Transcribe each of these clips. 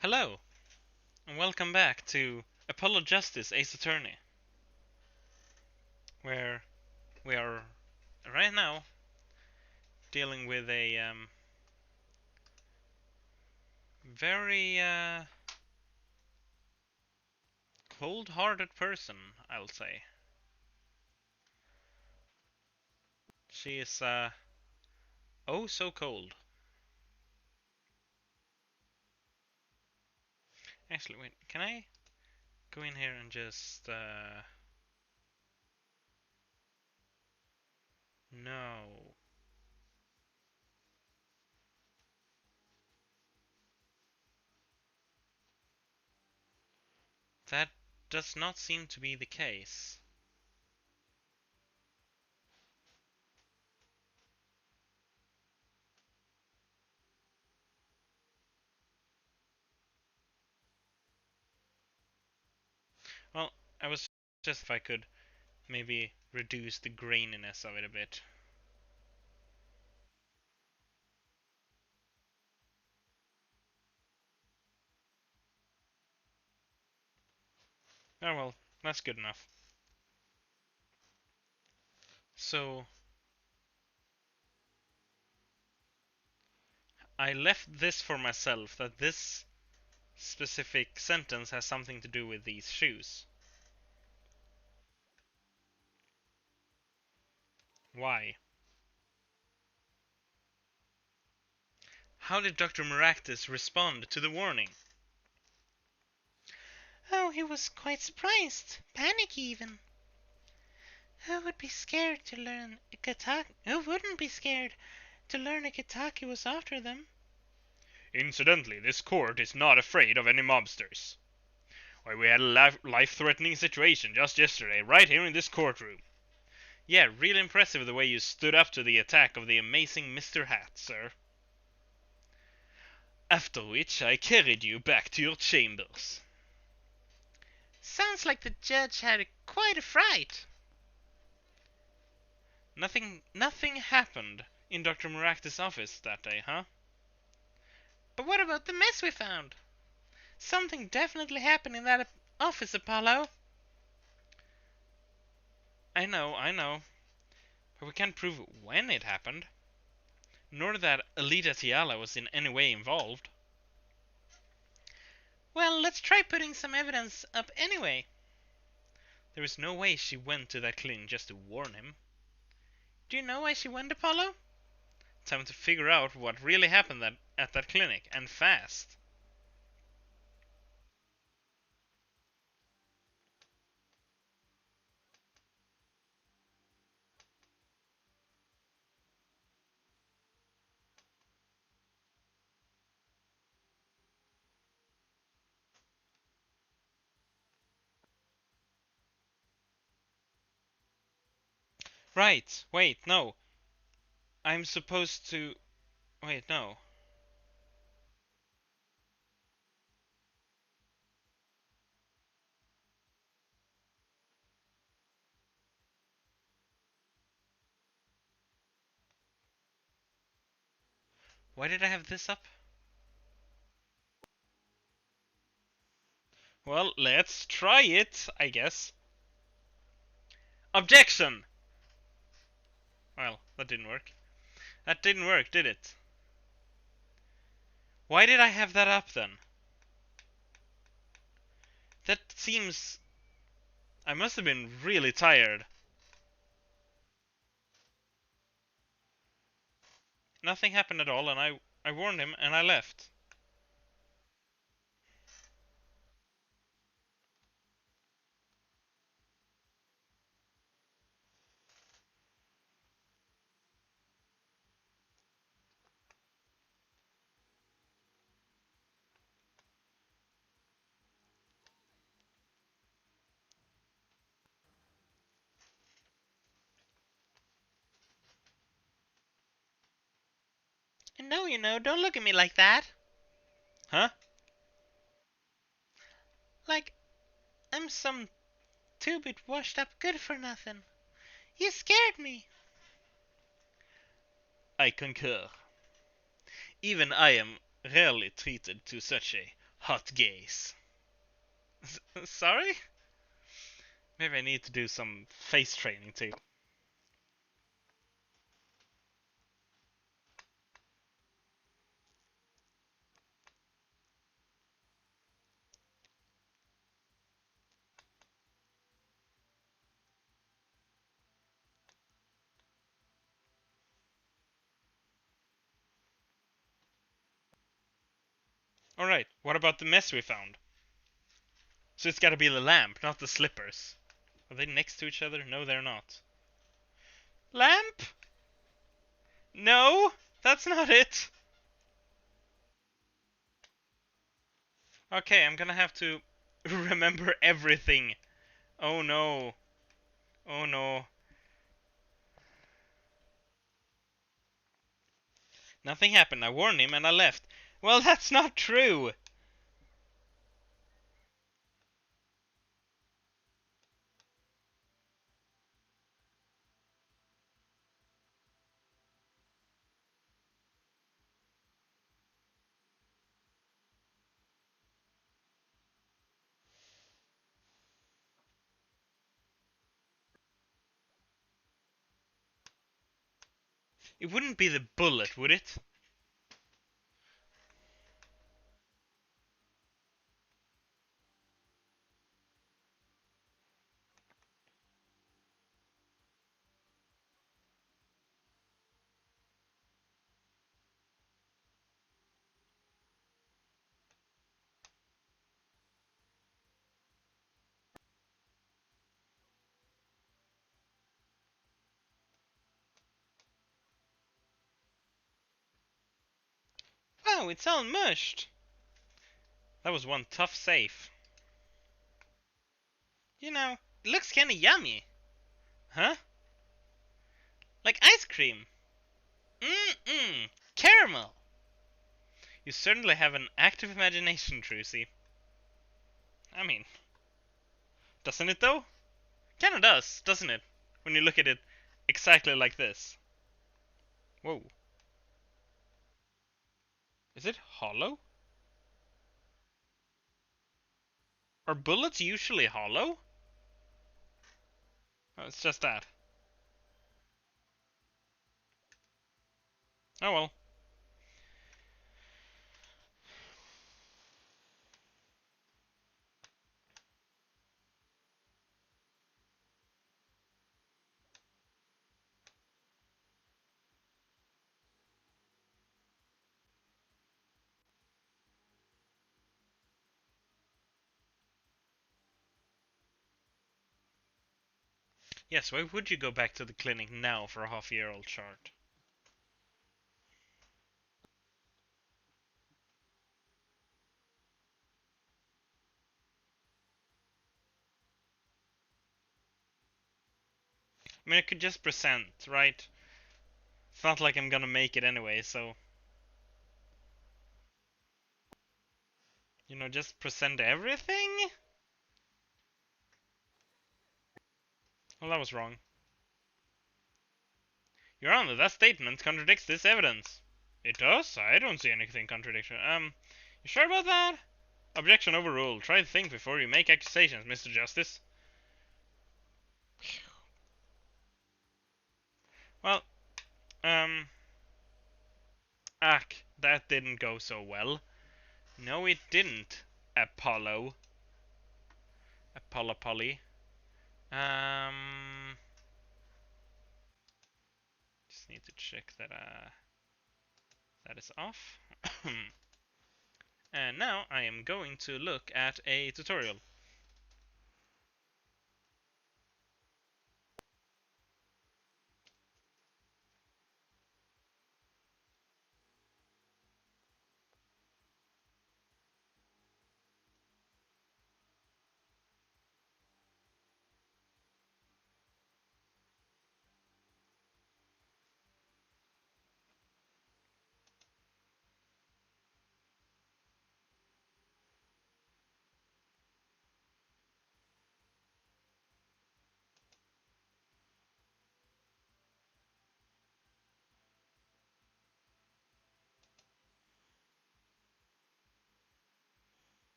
Hello, and welcome back to Apollo Justice Ace Attorney, where we are right now dealing with a very cold-hearted person, I'll say. She is oh so cold. Actually, wait, can I go in here and just no. That does not seem to be the case. Well, I was just if I could maybe reduce the graininess of it a bit. Oh well, that's good enough. So I left this for myself, that this specific sentence has something to do with these shoes. Why? How did Dr. Maractus respond to the warning? Oh, he was quite surprised, panicky even. Who would be scared to learn Who wouldn't be scared to learn Ikitaki was after them? Incidentally, this court is not afraid of any mobsters. Why, we had a life-threatening situation just yesterday, right here in this courtroom. Yeah, really impressive the way you stood up to the attack of the amazing Mr. Hat, sir. After which I carried you back to your chambers. Sounds like the judge had quite a fright. Nothing happened in Dr. Maractus' office that day, huh? But what about the mess we found? Something definitely happened in that office, Apollo. I know, but we can't prove when it happened, nor that Alita Tiala was in any way involved. Well, let's try putting some evidence up anyway. There is no way she went to that clinic just to warn him. Do you know why she went, Apollo? Time to figure out what really happened at that clinic, and fast. Right, wait, no. I'm supposed to. Wait, no. Why did I have this up? Well, let's try it, I guess. Objection! Well, that didn't work. That didn't work, did it? Why did I have that up then? That seems. I must have been really tired. Nothing happened at all, and I warned him and I left. No, don't look at me like that. Huh? Like I'm some two-bit washed up good for nothing. You scared me. I concur. Even I am rarely treated to such a hot gaze. Sorry? Maybe I need to do some face training too. Alright, what about the mess we found? So it's gotta be the lamp, not the slippers. Are they next to each other? No, they're not. Lamp? No, that's not it. Okay, I'm gonna have to remember everything. Oh no. Oh no. Nothing happened. I warned him and I left. Well, that's not true. It wouldn't be the bullet, would it? Oh, it's all mushed. That was one tough save. You know, it looks kinda yummy. Huh? Like ice cream. Mmm. Caramel. You certainly have an active imagination, Trucy. I mean, doesn't it though? Kinda does, doesn't it? When you look at it exactly like this. Whoa. Is it hollow? Are bullets usually hollow? Oh, it's just that. Oh well. Yes, why would you go back to the clinic now for a half-year-old chart? I mean, I could just present, right? It's not like I'm gonna make it anyway, so... You know, just present everything? Well, that was wrong. Your Honor, that statement contradicts this evidence. It does? I don't see anything contradiction. You sure about that? Objection overruled. Try to think before you make accusations, Mr. Justice. Well, um... that didn't go so well. No, it didn't, Apollo. Apollo Polly. Just need to check that, that is off. And now I am going to look at a tutorial.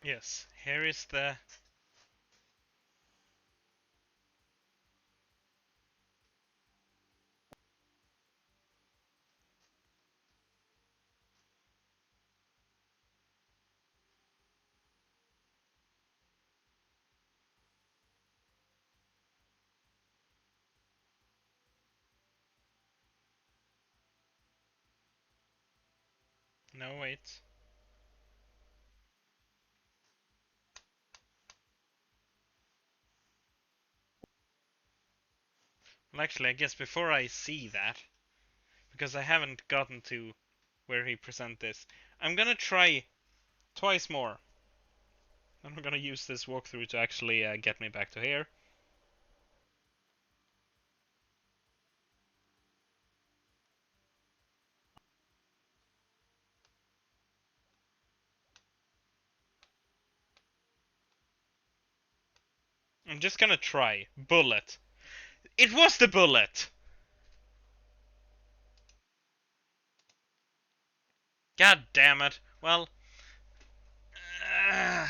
Yes, here is the... No, wait. Well, actually, I guess before I see that, because I haven't gotten to where he present this, I'm gonna try twice more. I'm gonna use this walkthrough to actually get me back to here. I'm just gonna try. Bullet. It was the bullet! God damn it. Well, uh,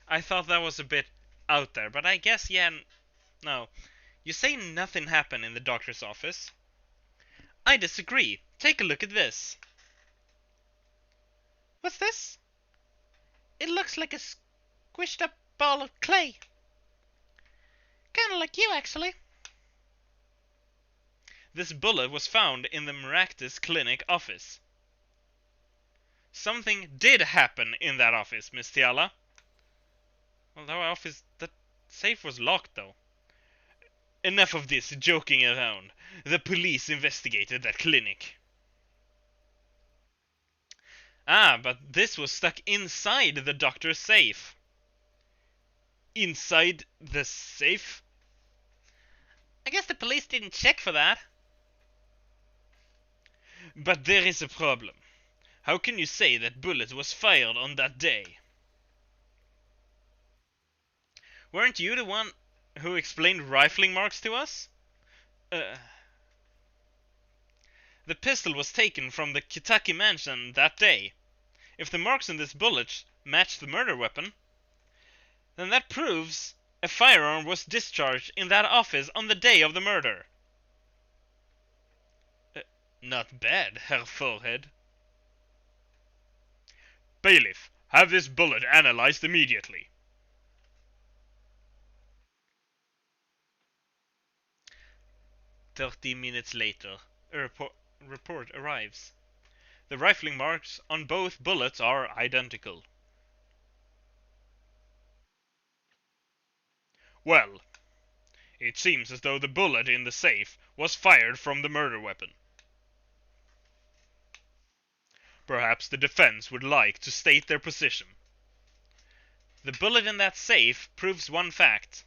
I thought that was a bit out there, but I guess, yeah, no. You say nothing happened in the doctor's office. I disagree. Take a look at this. What's this? It looks like a squished up ball of clay. Kinda like you, actually. This bullet was found in the Maractus Clinic office. Something did happen in that office, Miss Tiala. Well, that safe was locked, though. Enough of this joking around. The police investigated that clinic. Ah, but this was stuck inside the doctor's safe. Inside the safe? I guess the police didn't check for that. But there is a problem. How can you say that bullet was fired on that day? Weren't you the one who explained rifling marks to us? The pistol was taken from the Kitaki mansion that day. If the marks in this bullet match the murder weapon, then that proves a firearm was discharged in that office on the day of the murder. Not bad, Herr Forehead. Bailiff, have this bullet analyzed immediately. 30 minutes later, a report arrives. The rifling marks on both bullets are identical. Well, it seems as though the bullet in the safe was fired from the murder weapon. Perhaps the defense would like to state their position. The bullet in that safe proves one fact.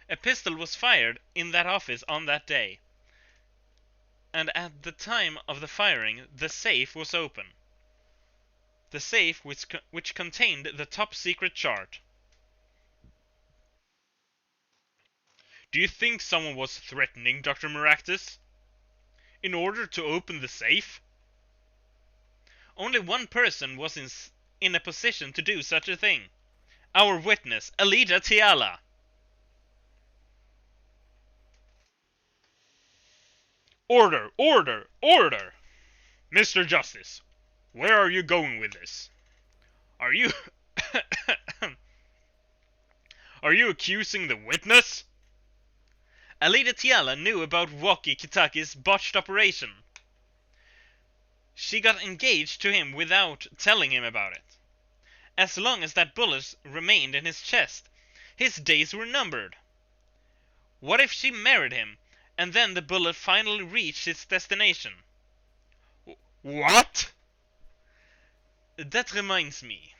A pistol was fired in that office on that day. And at the time of the firing, the safe was open. The safe which contained the top secret chart. Do you think someone was threatening Dr. Maractus in order to open the safe? Only one person was in a position to do such a thing. Our witness, Alida Tiala. Order! Order! Order! Mr. Justice, where are you going with this? Are you... Are you accusing the witness? Alida Tiala knew about Woki Kitaki's botched operation. She got engaged to him without telling him about it. As long as that bullet remained in his chest, his days were numbered. What if she married him, and then the bullet finally reached its destination? What? That reminds me.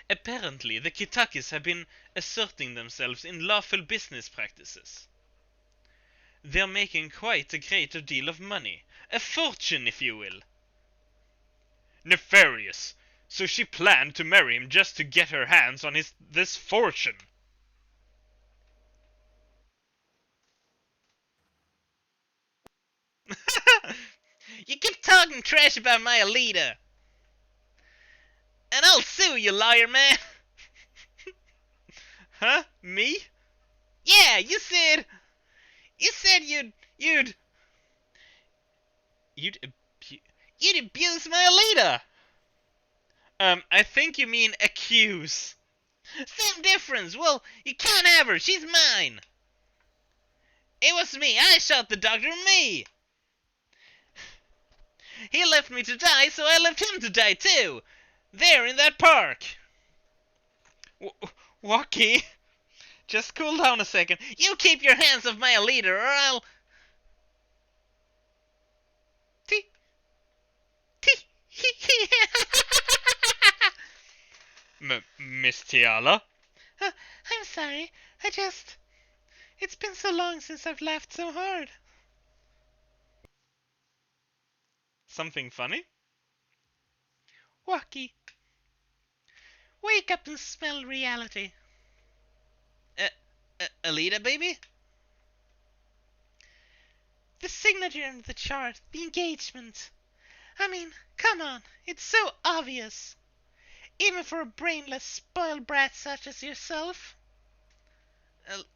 Apparently, the Kitakis have been asserting themselves in lawful business practices. They're making quite a great deal of money. A fortune, if you will. Nefarious. So she planned to marry him just to get her hands on this fortune. You keep talking trash about my Alida. And I'll sue you, liar man. Huh? Me? Yeah, you said you'd you'd you'd abuse my Alita. I think you mean accuse. Same difference. Well, you can't have her. She's mine. It was me. I shot the doctor. Me. He left me to die, so I left him to die too. There in that park. Wacky, just cool down a second. You keep your hands off my leader, or I'll. T. T. Miss Tiala? I'm sorry. It's been so long since I've laughed so hard. Something funny? Wacky, wake up and smell reality. Alita, baby? The signature and the chart, the engagement. I mean, come on, it's so obvious. Even for a brainless, spoiled brat such as yourself.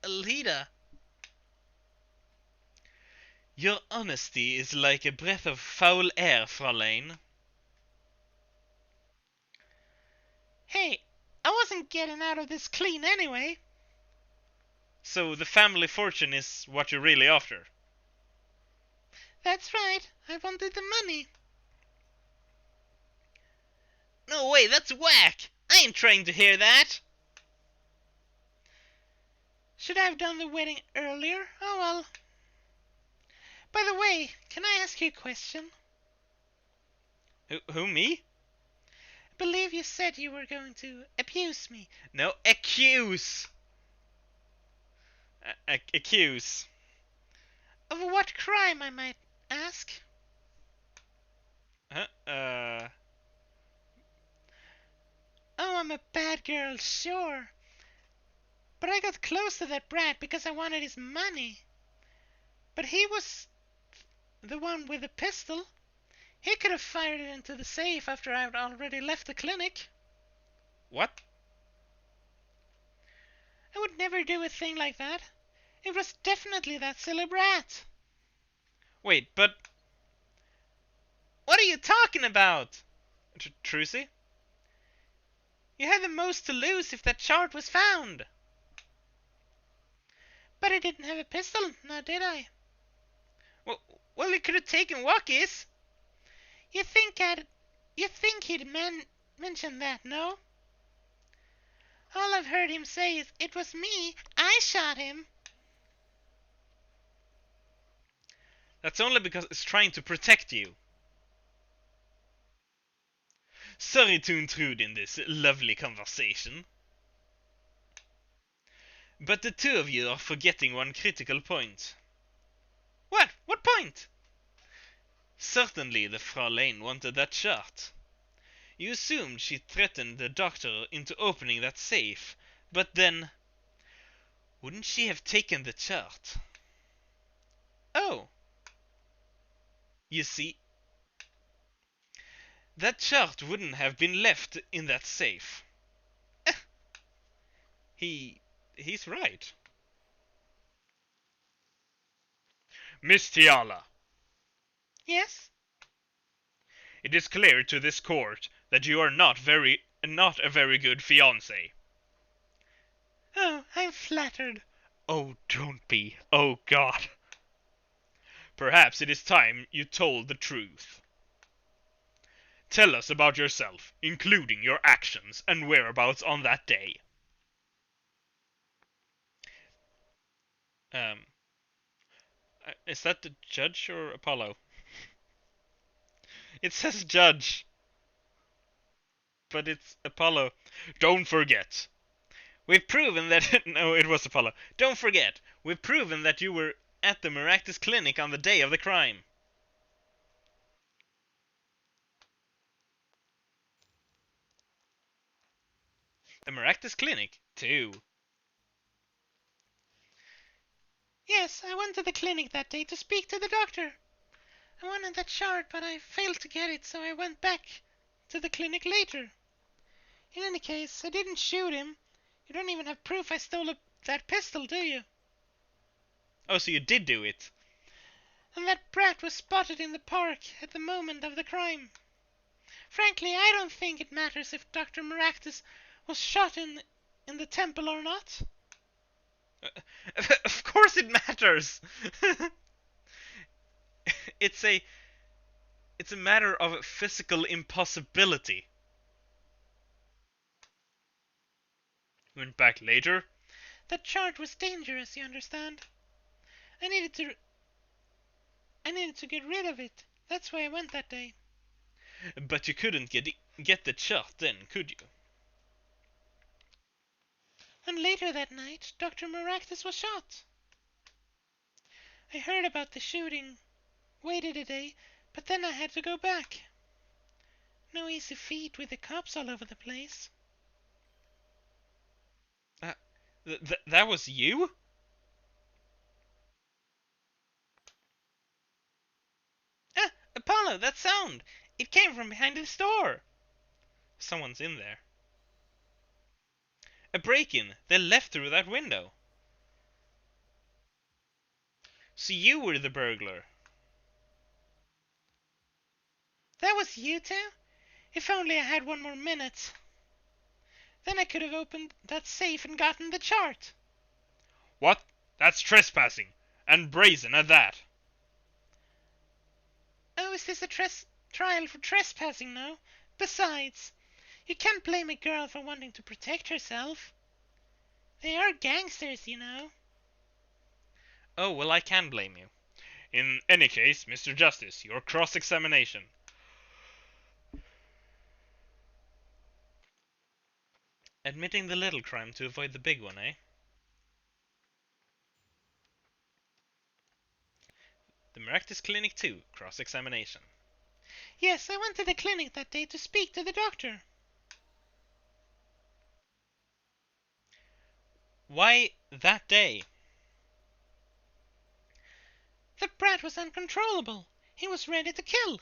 Alita. Your honesty is like a breath of foul air, Fraulein. Hey, I wasn't getting out of this clean anyway. So the family fortune is what you're really after? That's right, I wanted the money. No way, that's whack! I ain't trying to hear that! Should I have done the wedding earlier? Oh well. By the way, can I ask you a question? Who, me? I believe you said you were going to abuse me. No, accuse! Accuse. Of what crime, I might ask? Huh? Oh, I'm a bad girl, sure. But I got close to that brat because I wanted his money. But he was the one with the pistol. He could have fired it into the safe after I'd already left the clinic. What? I would never do a thing like that. It was definitely that silly brat. Wait, but... What are you talking about? Trucy? You had the most to lose if that chart was found. But I didn't have a pistol, now did I? Well, you could have taken Walkies. You think he'd mention that, no? All I've heard him say is, it was me, I shot him. That's only because it's trying to protect you. Sorry to intrude in this lovely conversation. But the two of you are forgetting one critical point. What? What point? Certainly the Fraulein wanted that chart. You assumed she threatened the doctor into opening that safe, but then... Wouldn't she have taken the chart? Oh. You see, that chart wouldn't have been left in that safe. He's right. Miss Tiala. Yes? It is clear to this court that you are not a very good fiancé. Oh, I'm flattered. Oh, don't be. Oh, God. Perhaps it is time you told the truth. Tell us about yourself, including your actions and whereabouts on that day. Is that the judge or Apollo? It says judge. But it's Apollo. Don't forget. We've proven that... No, it was Apollo. Don't forget. We've proven that you were at the Maractus Clinic on the day of the crime. The Maractus Clinic, too. Yes, I went to the clinic that day to speak to the doctor. I wanted that chart, but I failed to get it, so I went back to the clinic later. In any case, I didn't shoot him. You don't even have proof I stole that pistol, do you? Oh, so you did do it. And that brat was spotted in the park at the moment of the crime. Frankly, I don't think it matters if Dr. Maractus was shot in the temple or not. Of course it matters. it's a matter of physical impossibility. Went back later. That charge was dangerous, you understand? I needed to get rid of it. That's why I went that day. But you couldn't get the shot then, could you? And later that night, Dr. Maractus was shot. I heard about the shooting, waited a day, but then I had to go back. No easy feat with the cops all over the place. That was you? Ah, Apollo, that sound! It came from behind the store. Someone's in there. A break-in. They left through that window. So you were the burglar. That was you two? If only I had one more minute. Then I could have opened that safe and gotten the chart. What? That's trespassing. And brazen at that. Oh, is this a trial for trespassing now? Besides, you can't blame a girl for wanting to protect herself. They are gangsters, you know. Oh, well, I can blame you. In any case, Mr. Justice, your cross-examination. Admitting the little crime to avoid the big one, eh? The Maractus Clinic 2, cross-examination. Yes, I went to the clinic that day to speak to the doctor. Why that day? The brat was uncontrollable. He was ready to kill.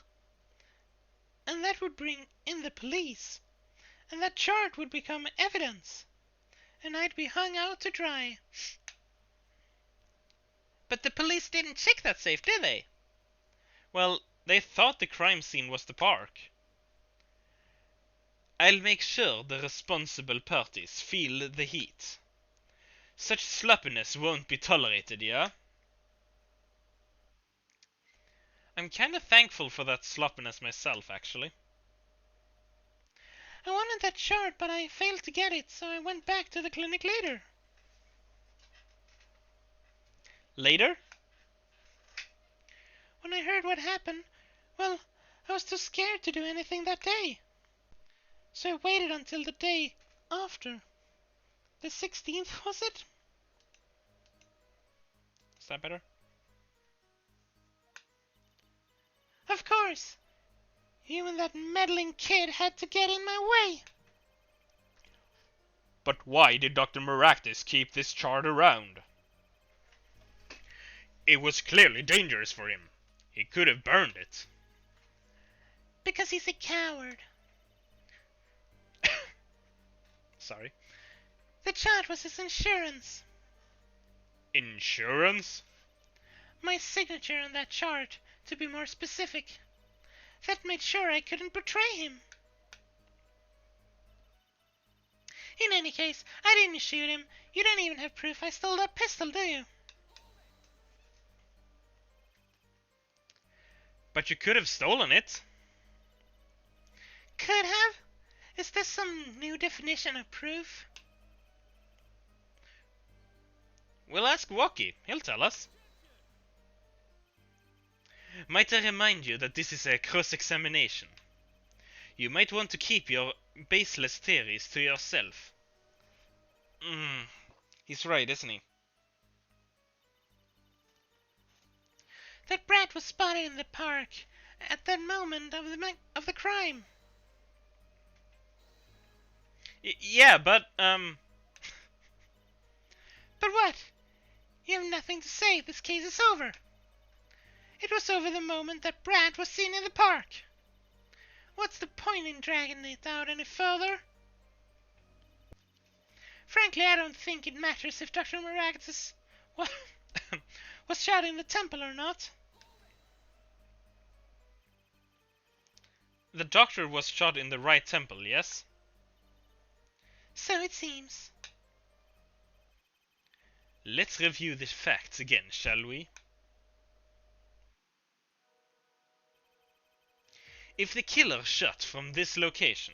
And that would bring in the police. And that chart would become evidence. And I'd be hung out to dry. But the police didn't check that safe, did they? Well, they thought the crime scene was the park. I'll make sure the responsible parties feel the heat. Such sloppiness won't be tolerated, yeah? I'm kinda thankful for that sloppiness myself, actually. I wanted that chart, but I failed to get it, so I went back to the clinic later. Later? When I heard what happened, well, I was too scared to do anything that day. So I waited until the day after. The 16th, was it? Is that better? Of course. You and that meddling kid had to get in my way. But why did Dr. Maractus keep this chart around? It was clearly dangerous for him. He could have burned it. Because he's a coward. Sorry. The chart was his insurance. Insurance? My signature on that chart, to be more specific. That made sure I couldn't betray him. In any case, I didn't shoot him. You don't even have proof I stole that pistol, do you? But you could have stolen it. Could have? Is this some new definition of proof? We'll ask Woki. He'll tell us. Might I remind you that this is a cross-examination? You might want to keep your baseless theories to yourself. He's right, isn't he? That brat was spotted in the park at that moment of the crime. Yeah, but, But what? You have nothing to say. This case is over. It was over the moment that brat was seen in the park. What's the point in dragging it out any further? Frankly, I don't think it matters if Dr. Maragdas was shot in the temple or not. The doctor was shot in the right temple, yes? So it seems. Let's review the facts again, shall we? If the killer shot from this location,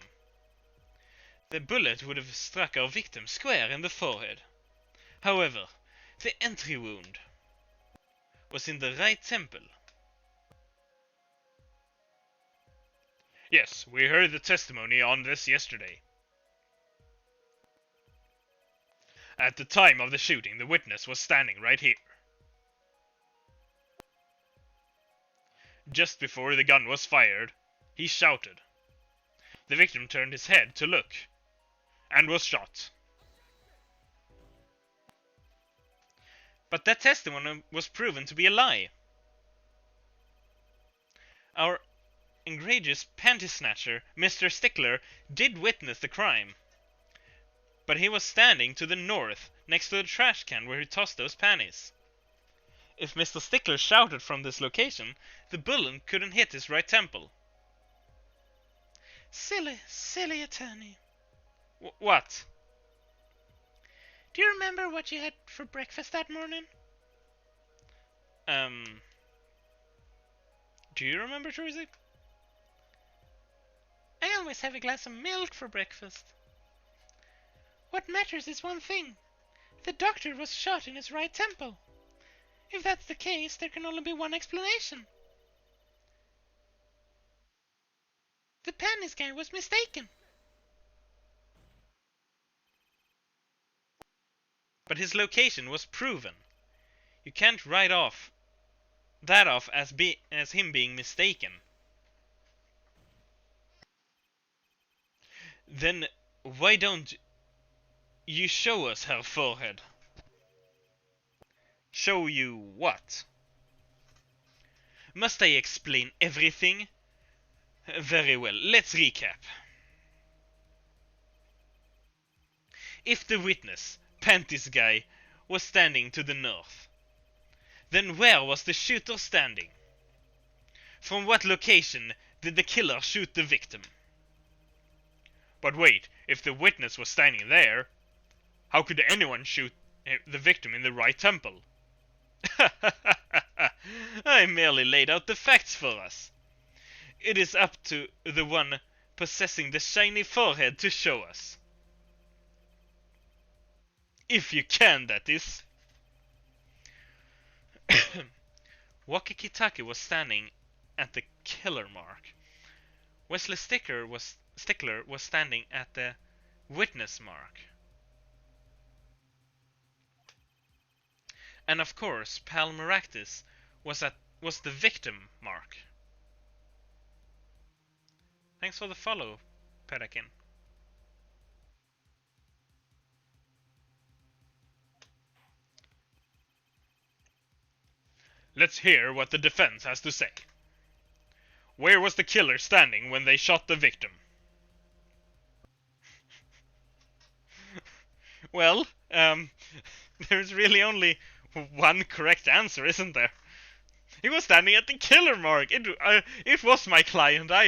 the bullet would have struck our victim square in the forehead. However, the entry wound was in the right temple. Yes, we heard the testimony on this yesterday. At the time of the shooting, the witness was standing right here. Just before the gun was fired, he shouted. The victim turned his head to look, and was shot. But that testimony was proven to be a lie. Our egregious panty snatcher, Mr. Stickler, did witness the crime. But he was standing to the north, next to the trash can where he tossed those panties. If Mr. Stickler shouted from this location, the bullet couldn't hit his right temple. Silly attorney. What? Do you remember what you had for breakfast that morning? Do you remember, Tracy? I always have a glass of milk for breakfast. What matters is one thing. The doctor was shot in his right temple. If that's the case, there can only be one explanation. The panties guy was mistaken. But his location was proven. You can't write that off as him being mistaken. Then why don't you show us her forehead? Show you what? Must I explain everything? Very well, let's recap. If the witness, Panties guy, was standing to the north, then where was the shooter standing? From what location did the killer shoot the victim? But wait, if the witness was standing there, how could anyone shoot the victim in the right temple? I merely laid out the facts for us. It is up to the one possessing the shiny forehead to show us. If you can, that is. Wakikitake was standing at the killer mark. Wesley Stickler was standing at the witness mark. And of course, Pal Maractus was the victim mark. Thanks for the follow, Pedakin. Let's hear what the defense has to say. Where was the killer standing when they shot the victim? Well, there's really only one correct answer, isn't there? He was standing at the killer mark. It was my client. I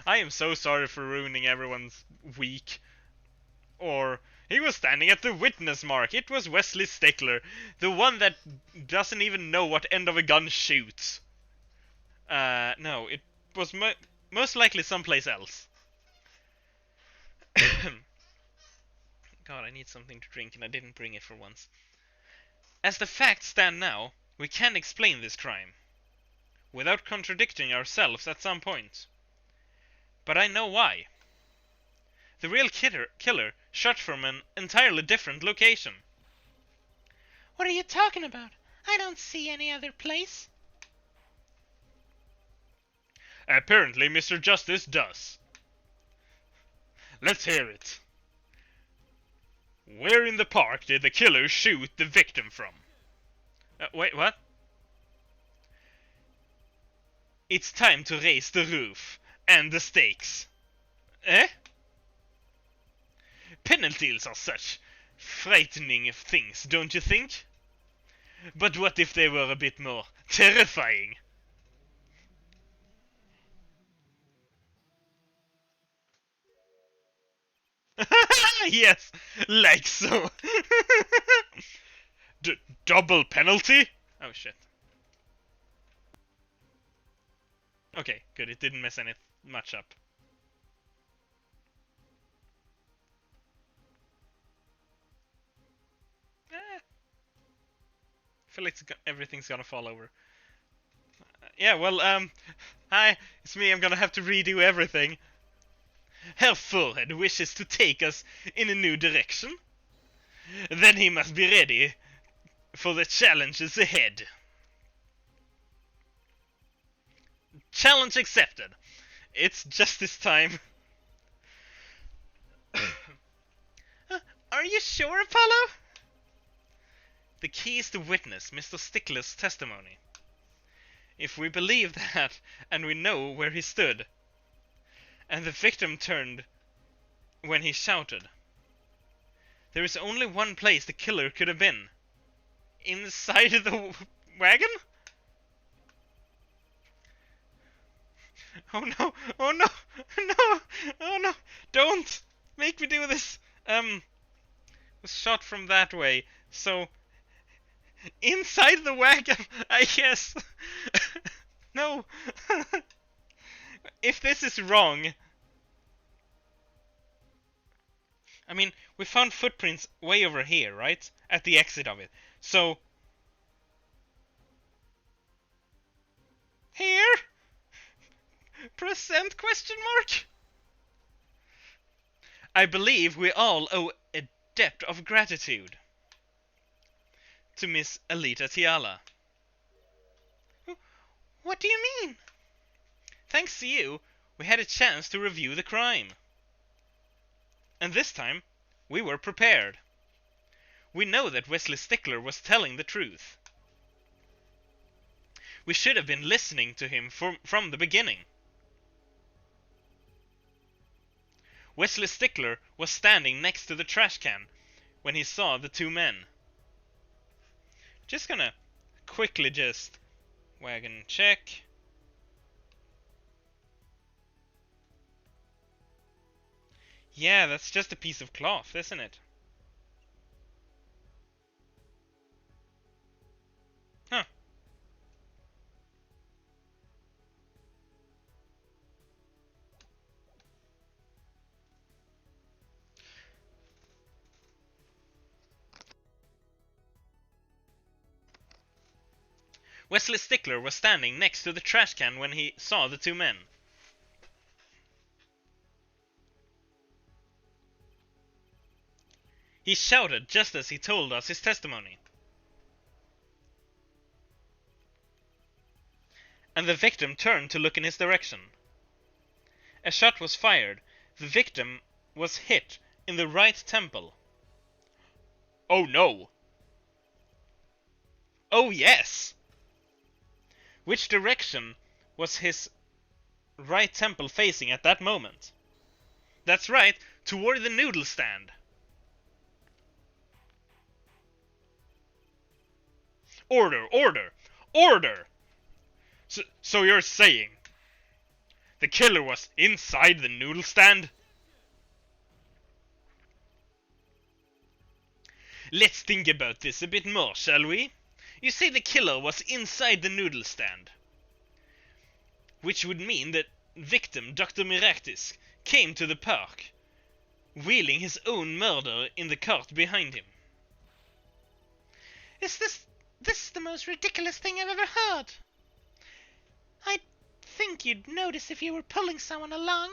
am so sorry for ruining everyone's week. Or he was standing at the witness mark. It was Wesley Stickler, the one that doesn't even know what end of a gun shoots. No, it was most likely someplace else. God, I need something to drink and I didn't bring it for once. As the facts stand now, we can explain this crime without contradicting ourselves at some point. But I know why. The real killer shot from an entirely different location. What are you talking about? I don't see any other place. Apparently Mr. Justice does. Let's hear it. Where in the park did the killer shoot the victim from? Wait, what? It's time to raise the roof and the stakes. Eh? Penalties are such frightening things, don't you think? But what if they were a bit more terrifying? Yes, like so. Double penalty? Oh shit. Okay, good. It didn't mess any much up. I feel like everything's gonna fall over. Yeah, well, hi, it's me. I'm gonna have to redo everything. Herr Forehead wishes to take us in a new direction. Then he must be ready for the challenges ahead. Challenge accepted. It's justice time. Are you sure, Apollo? The key is to witness Mr. Stickler's testimony. If we believe that, and we know where he stood, and the victim turned when he shouted, there is only one place the killer could have been. Inside of the wagon? Oh no! Oh no! No! Oh no! Don't make me do this! Was shot from that way, so inside the wagon, I guess. No. If this is wrong, I mean, we found footprints way over here, right? At the exit of it. So here? Present question mark? I believe we all owe a debt of gratitude to Miss Alita Tiala. What do you mean? Thanks to you, we had a chance to review the crime. And this time, we were prepared. We know that Wesley Stickler was telling the truth. We should have been listening to him from the beginning. Wesley Stickler was standing next to the trash can when he saw the two men. Just gonna quickly just wagon check. Yeah, that's just a piece of cloth, isn't it? Huh. Wesley Stickler was standing next to the trash can when he saw the two men. He shouted just as he told us his testimony. And the victim turned to look in his direction. A shot was fired. The victim was hit in the right temple. Oh no! Oh yes! Which direction was his right temple facing at that moment? That's right, toward the noodle stand. Order, order, order! So you're saying the killer was inside the noodle stand? Let's think about this a bit more, shall we? You say the killer was inside the noodle stand, which would mean that victim Dr. Miraktis came to the park, wheeling his own murder in the cart behind him. Is this is the most ridiculous thing I've ever heard. I'd think you'd notice if you were pulling someone along.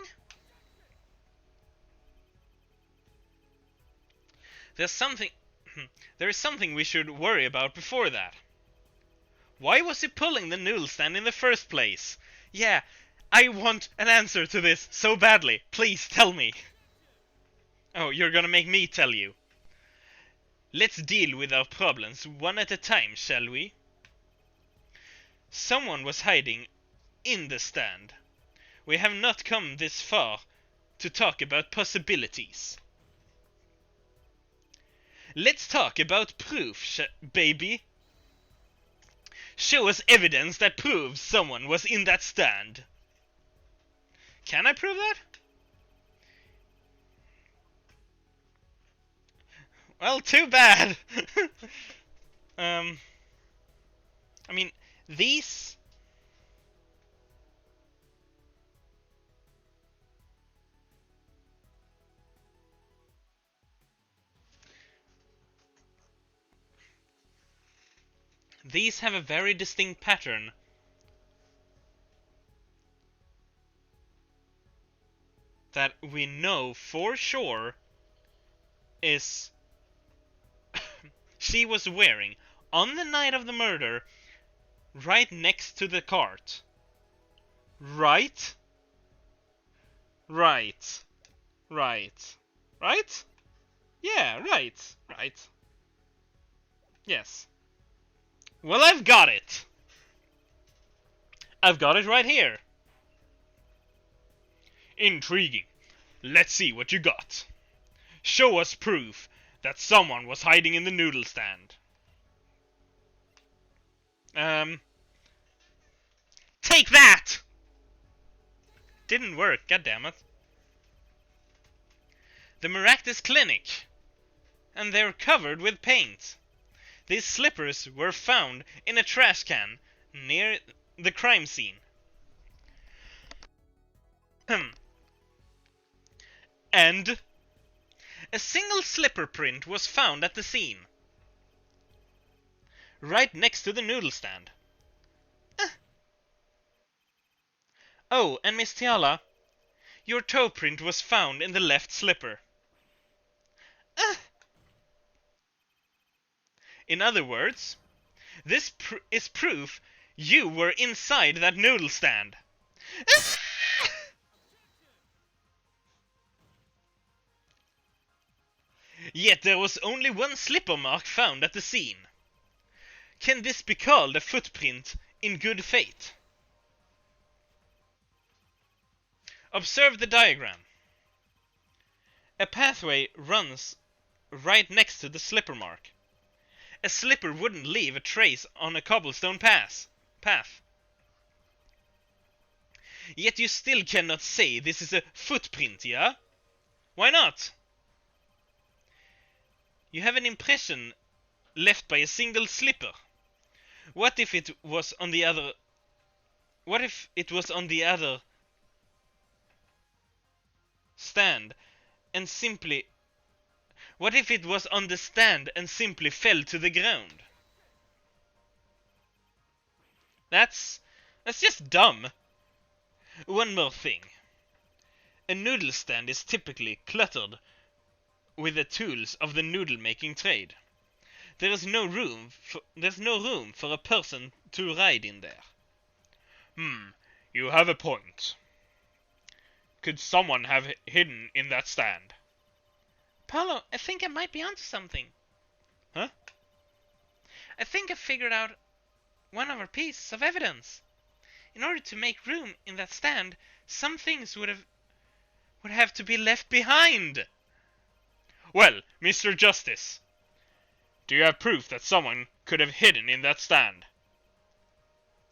There is something we should worry about before that. Why was he pulling the noodle stand in the first place? Yeah, I want an answer to this so badly. Please tell me. Oh, you're gonna make me tell you. Let's deal with our problems one at a time, shall we? Someone was hiding in the stand. We have not come this far to talk about possibilities. Let's talk about proof, baby. Show us evidence that proves someone was in that stand. Can I prove that? Well, too bad. I mean, these... These have a very distinct pattern. That we know for sure is she was wearing on the night of the murder, right next to the cart. Right? Right. Right. Right? Yeah, right. Right. Yes. Well, I've got it. I've got it right here. Intriguing. Let's see what you got. Show us proof that someone was hiding in the noodle stand. Take that! Didn't work, goddammit. The Maractus Clinic. And they're covered with paint. These slippers were found in a trash can near the crime scene. And a single slipper print was found at the scene, right next to the noodle stand. Oh, and Miss Tiala, your toe print was found in the left slipper. In other words, this is proof you were inside that noodle stand. Yet there was only one slipper mark found at the scene. Can this be called a footprint in good faith? Observe the diagram. A pathway runs right next to the slipper mark. A slipper wouldn't leave a trace on a cobblestone path. Yet you still cannot say this is a footprint, yeah? Why not? You have an impression left by a single slipper. What if it was on the other... What if it was on the other stand and simply... What if it was on the stand and simply fell to the ground? That's just dumb. One more thing. A noodle stand is typically cluttered with the tools of the noodle making trade. There's no room for a person to ride in there. You have a point. Could someone have hidden in that stand? Paulo, I think I might be onto something. Huh? I think I figured out one of our pieces of evidence. In order to make room in that stand, some things would have to be left behind. Well, Mr. Justice, do you have proof that someone could have hidden in that stand?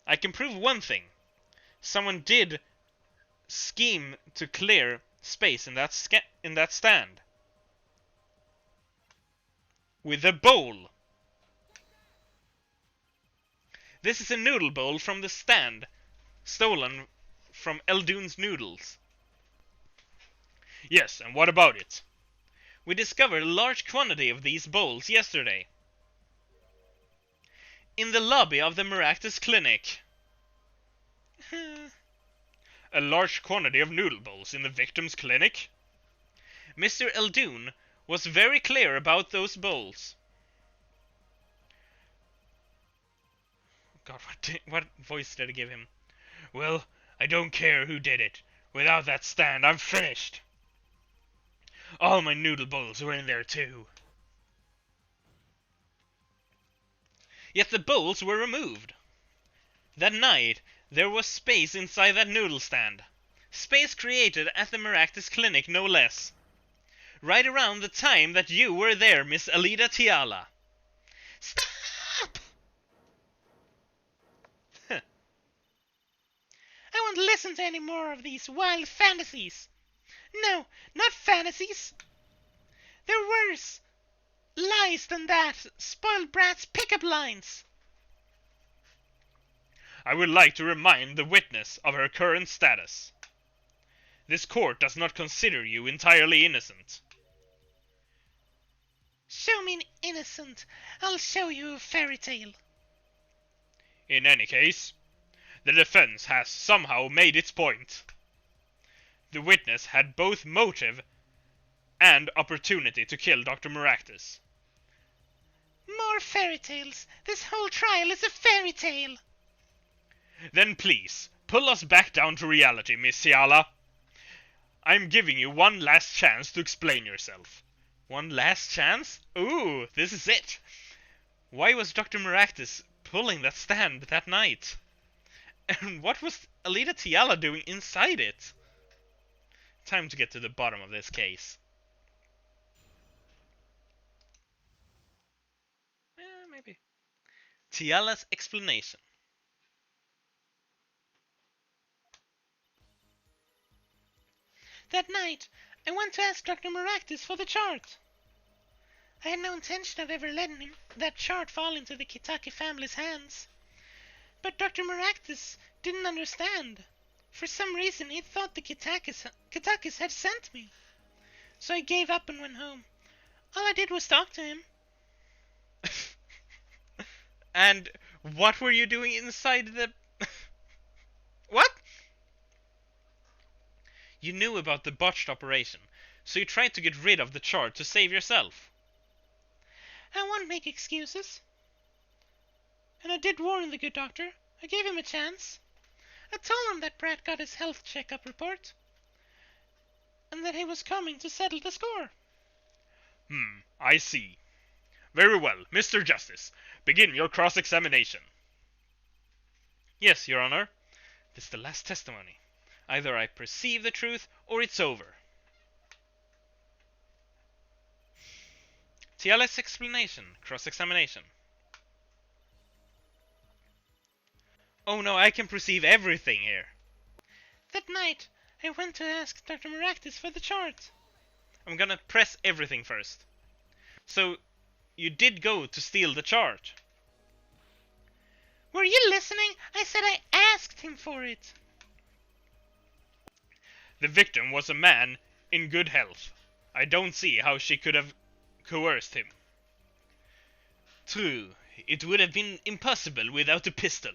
I can prove one thing. Someone did scheme to clear space in that stand. With a bowl. This is a noodle bowl from the stand, stolen from Eldoon's Noodles. Yes, and what about it? We discovered a large quantity of these bowls yesterday. In the lobby of the Maractus Clinic. A large quantity of noodle bowls in the victim's clinic? Mr. Eldoon was very clear about those bowls. God, what voice did I give him? Well, I don't care who did it. Without that stand, I'm finished. All my noodle bowls were in there too. Yet the bowls were removed. That night, there was space inside that noodle stand. Space created at the Maractus Clinic, no less. right around the time that you were there, Miss Alida Tiala. Stop! I won't listen to any more of these wild fantasies. No, not fantasies. They're worse lies than that. Spoiled brats pickup lines. I would like to remind the witness of her current status. This court does not consider you entirely innocent. Show me innocent. I'll show you a fairy tale. In any case, the defense has somehow made its point. The witness had both motive and opportunity to kill Dr. Maractus. More fairy tales. This whole trial is a fairy tale. Then please, pull us back down to reality, Miss Tiala. I'm giving you one last chance to explain yourself. One last chance? Ooh, this is it. Why was Dr. Maractus pulling that stand that night? And what was Alida Tiala doing inside it? Time to get to the bottom of this case. Maybe. Tiala's explanation. That night, I went to ask Dr. Maractus for the chart. I had no intention of ever letting that chart fall into the Kitaki family's hands. But Dr. Maractus didn't understand. For some reason, he thought the Kitakis had sent me. So I gave up and went home. All I did was talk to him. And what were you doing inside the... What? You knew about the botched operation, so you tried to get rid of the chart to save yourself. I won't make excuses. And I did warn the good doctor. I gave him a chance. I told him that Brad got his health checkup report. And that he was coming to settle the score. I see. Very well, Mr. Justice. Begin your cross-examination. Yes, Your Honor. This is the last testimony. Either I perceive the truth, or it's over. Tiala's explanation. Cross-examination. Oh no, I can perceive everything here. That night, I went to ask Dr. Maractus for the chart. I'm gonna press everything first. So, you did go to steal the chart? Were you listening? I said I asked him for it. The victim was a man in good health. I don't see how she could have coerced him. True, it would have been impossible without a pistol.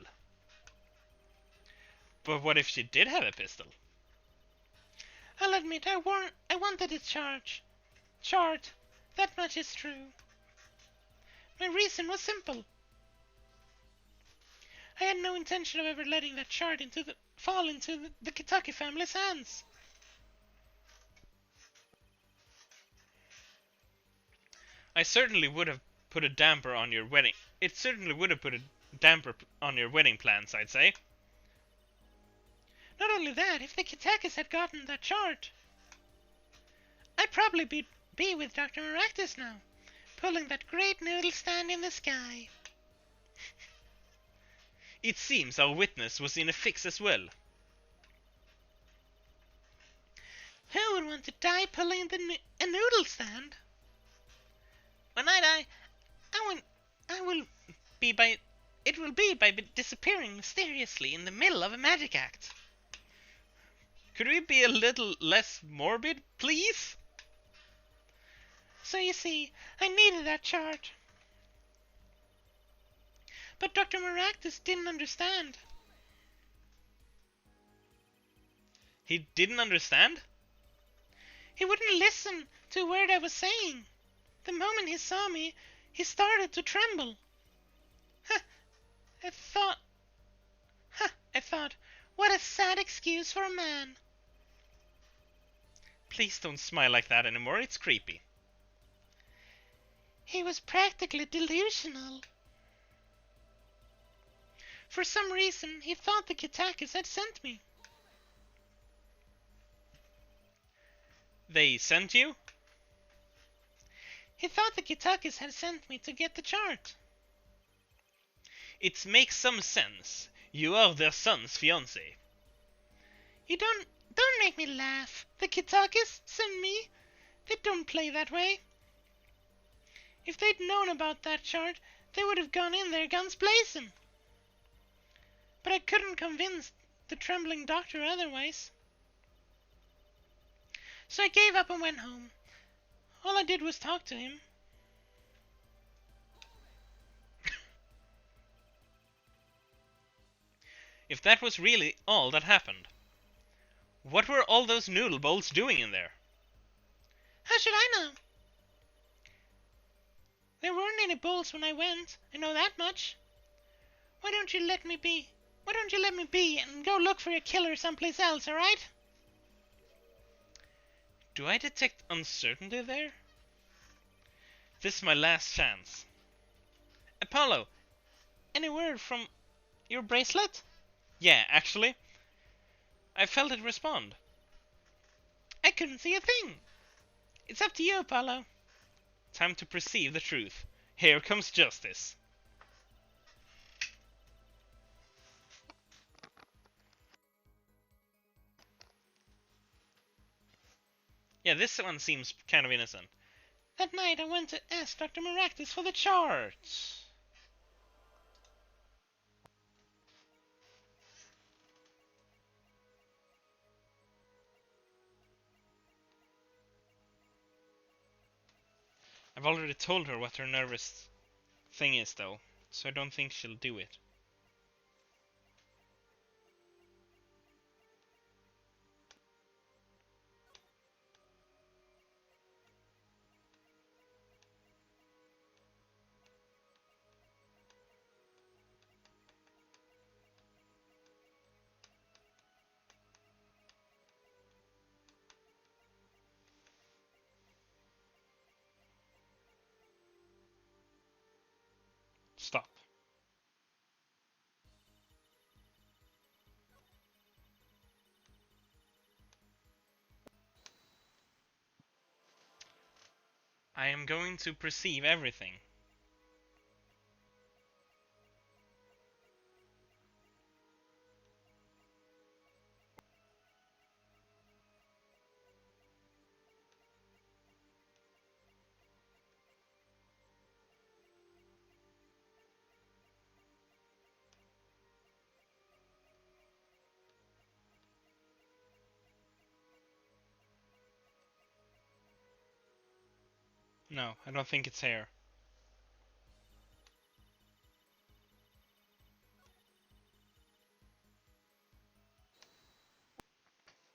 But what if she did have a pistol? I'll admit I wanted a chart. That much is true. My reason was simple. I had no intention of ever letting that chart fall into the Kitaki family's hands. I certainly would have put a damper on your wedding. It certainly would have put a damper on your wedding plans, I'd say. Not only that, if the Kitakis had gotten that chart, I'd probably be with Dr. Maractus now, pulling that great noodle stand in the sky. It seems our witness was in a fix as well. Who would want to die pulling a noodle stand? When I die, it will be by disappearing mysteriously in the middle of a magic act. Could we be a little less morbid, please? So you see, I needed that chart. But Dr. Maractus didn't understand. He didn't understand? He wouldn't listen to a word I was saying. The moment he saw me, he started to tremble. I thought, what a sad excuse for a man. Please don't smile like that anymore, it's creepy. He was practically delusional. For some reason, he thought the Kitakis had sent me. They sent you? He thought the Kitakis had sent me to get the chart. It makes some sense. You are their son's fiancé. You don't make me laugh. The Kitakis send me? They don't play that way. If they'd known about that chart, they would have gone in there guns blazing. But I couldn't convince the trembling doctor otherwise. So I gave up and went home. All I did was talk to him. If that was really all that happened, what were all those noodle bowls doing in there? How should I know? There weren't any bowls when I went, I know that much. Why don't you let me be? Why don't you let me be and go look for your killer someplace else, alright? Do I detect uncertainty there? This is my last chance. Apollo, any word from your bracelet? Yeah, actually. I felt it respond. I couldn't see a thing. It's up to you, Apollo. Time to perceive the truth. Here comes justice. Yeah, this one seems kind of innocent. That night I went to ask Dr. Maractus for the charts. I've already told her what her nervous thing is, though, so I don't think she'll do it. Stop. I am going to perceive everything. No, I don't think it's here.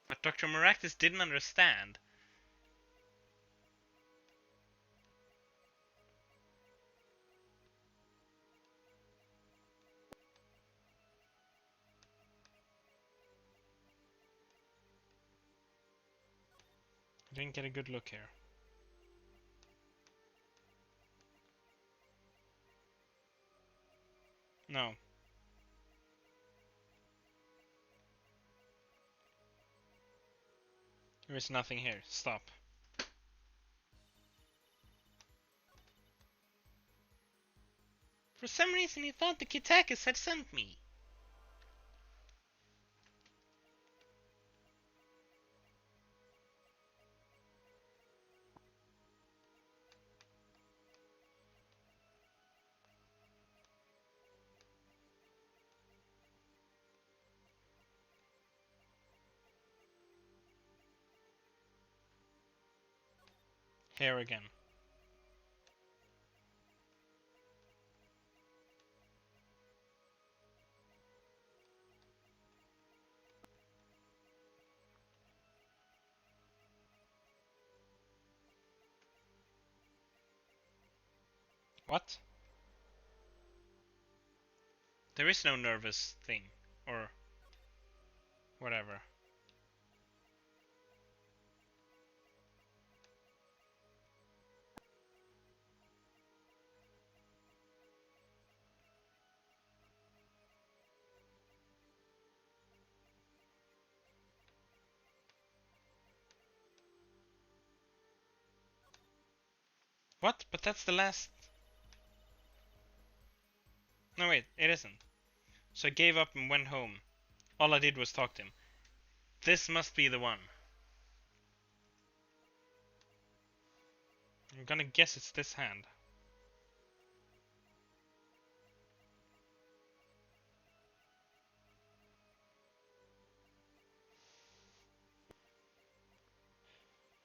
But Dr. Maractus didn't understand. I didn't get a good look here. No. There is nothing here. Stop. For some reason he thought the Kitakis had sent me. Here again. What? There is no nervous thing. Or whatever. What? But that's the last... No, wait, it isn't. So I gave up and went home. All I did was talk to him. This must be the one. I'm gonna guess it's this hand.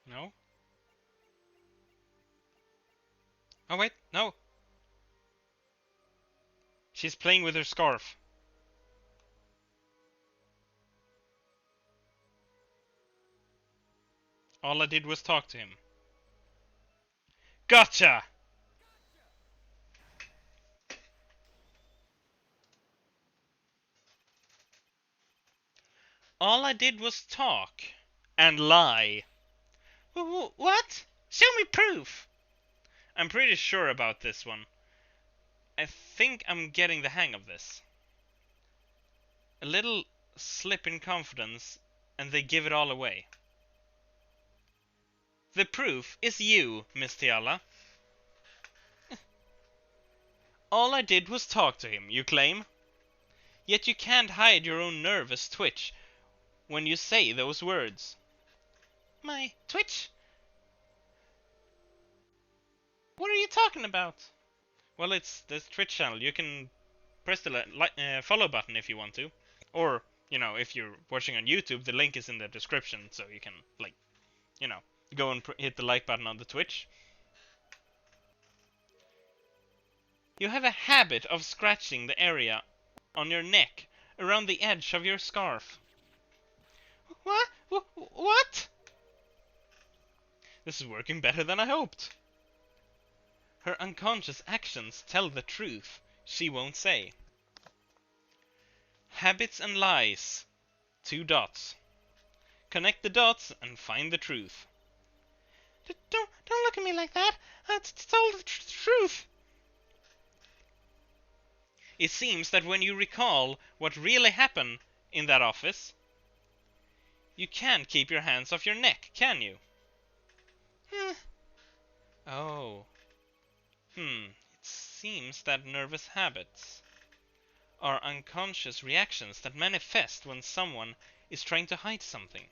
No? Oh wait, no! She's playing with her scarf. All I did was talk to him. Gotcha! All I did was talk. And lie. What? Show me proof. I'm pretty sure about this one. I think I'm getting the hang of this. A little slip in confidence, and they give it all away. The proof is you, Miss Tiala. All I did was talk to him, you claim? Yet you can't hide your own nervous twitch when you say those words. My Twitch? What are you talking about? Well, it's this Twitch channel. You can press the follow button if you want to. Or, you know, if you're watching on YouTube, the link is in the description, so you can, like, you know, go and hit the like button on the Twitch. You have a habit of scratching the area on your neck around the edge of your scarf. What? What? This is working better than I hoped. Her unconscious actions tell the truth she won't say. Habits and lies. 2 dots. Connect the dots and find the truth. Don't look at me like that. It's all the truth. It seems that when you recall what really happened in that office, you can't keep your hands off your neck, can you? Oh. It seems that nervous habits are unconscious reactions that manifest when someone is trying to hide something.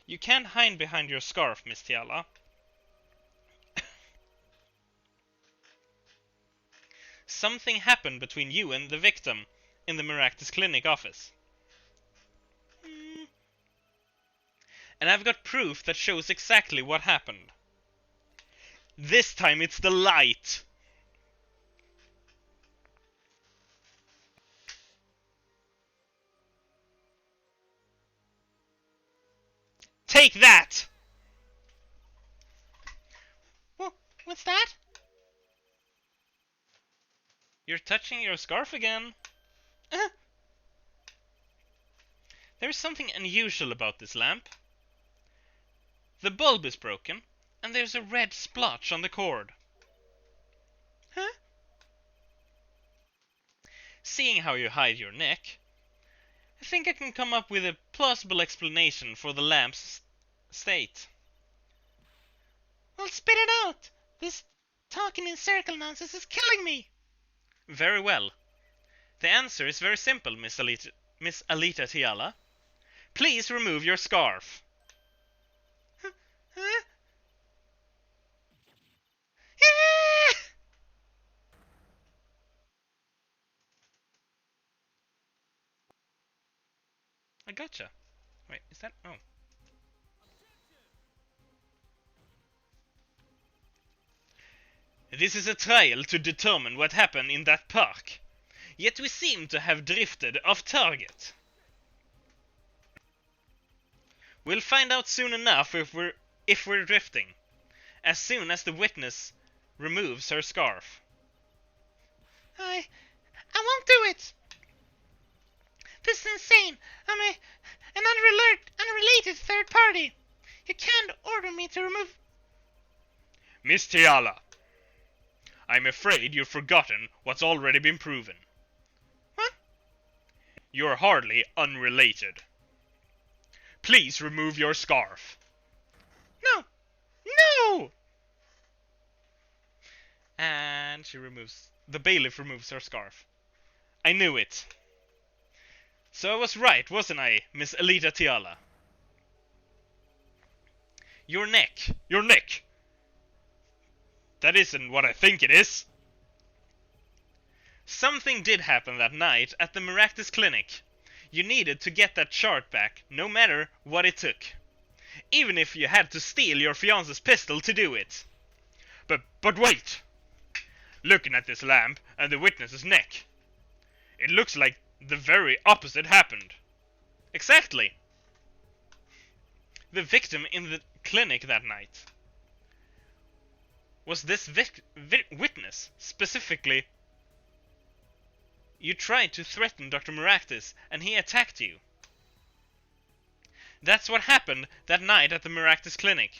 You can't hide behind your scarf, Miss Tiala. Something happened between you and the victim in the Maractus Clinic office. And I've got proof that shows exactly what happened. This time it's the light. Take that! What's that? You're touching your scarf again. There's something unusual about this lamp. The bulb is broken, and there's a red splotch on the cord. Huh? Seeing how you hide your neck, I think I can come up with a plausible explanation for the lamp's state. Well, spit it out. This talking in circle nonsense is killing me. Very well. The answer is very simple, Miss Alita Tiala. Please remove your scarf. Huh? I gotcha. Wait, is that... Oh. This is a trial to determine what happened in that park. Yet we seem to have drifted off target. We'll find out soon enough if we're drifting. As soon as the witness removes her scarf. I won't do it. This is insane. I'm an unrelated third party. You can't order me to remove... Miss Tiala, I'm afraid you've forgotten what's already been proven. What? You're hardly unrelated. Please remove your scarf. No! No! And the bailiff removes her scarf. I knew it. So I was right, wasn't I, Miss Alita Tiala? Your neck. Your neck. That isn't what I think it is. Something did happen that night at the Maractus clinic. You needed to get that chart back, no matter what it took. Even if you had to steal your fiance's pistol to do it. But wait! Looking at this lamp and the witness's neck, it looks like the very opposite happened. Exactly. The victim in the clinic that night was this witness. Specifically, you tried to threaten Dr. Maractus and he attacked you. That's what happened that night at the Maractus clinic.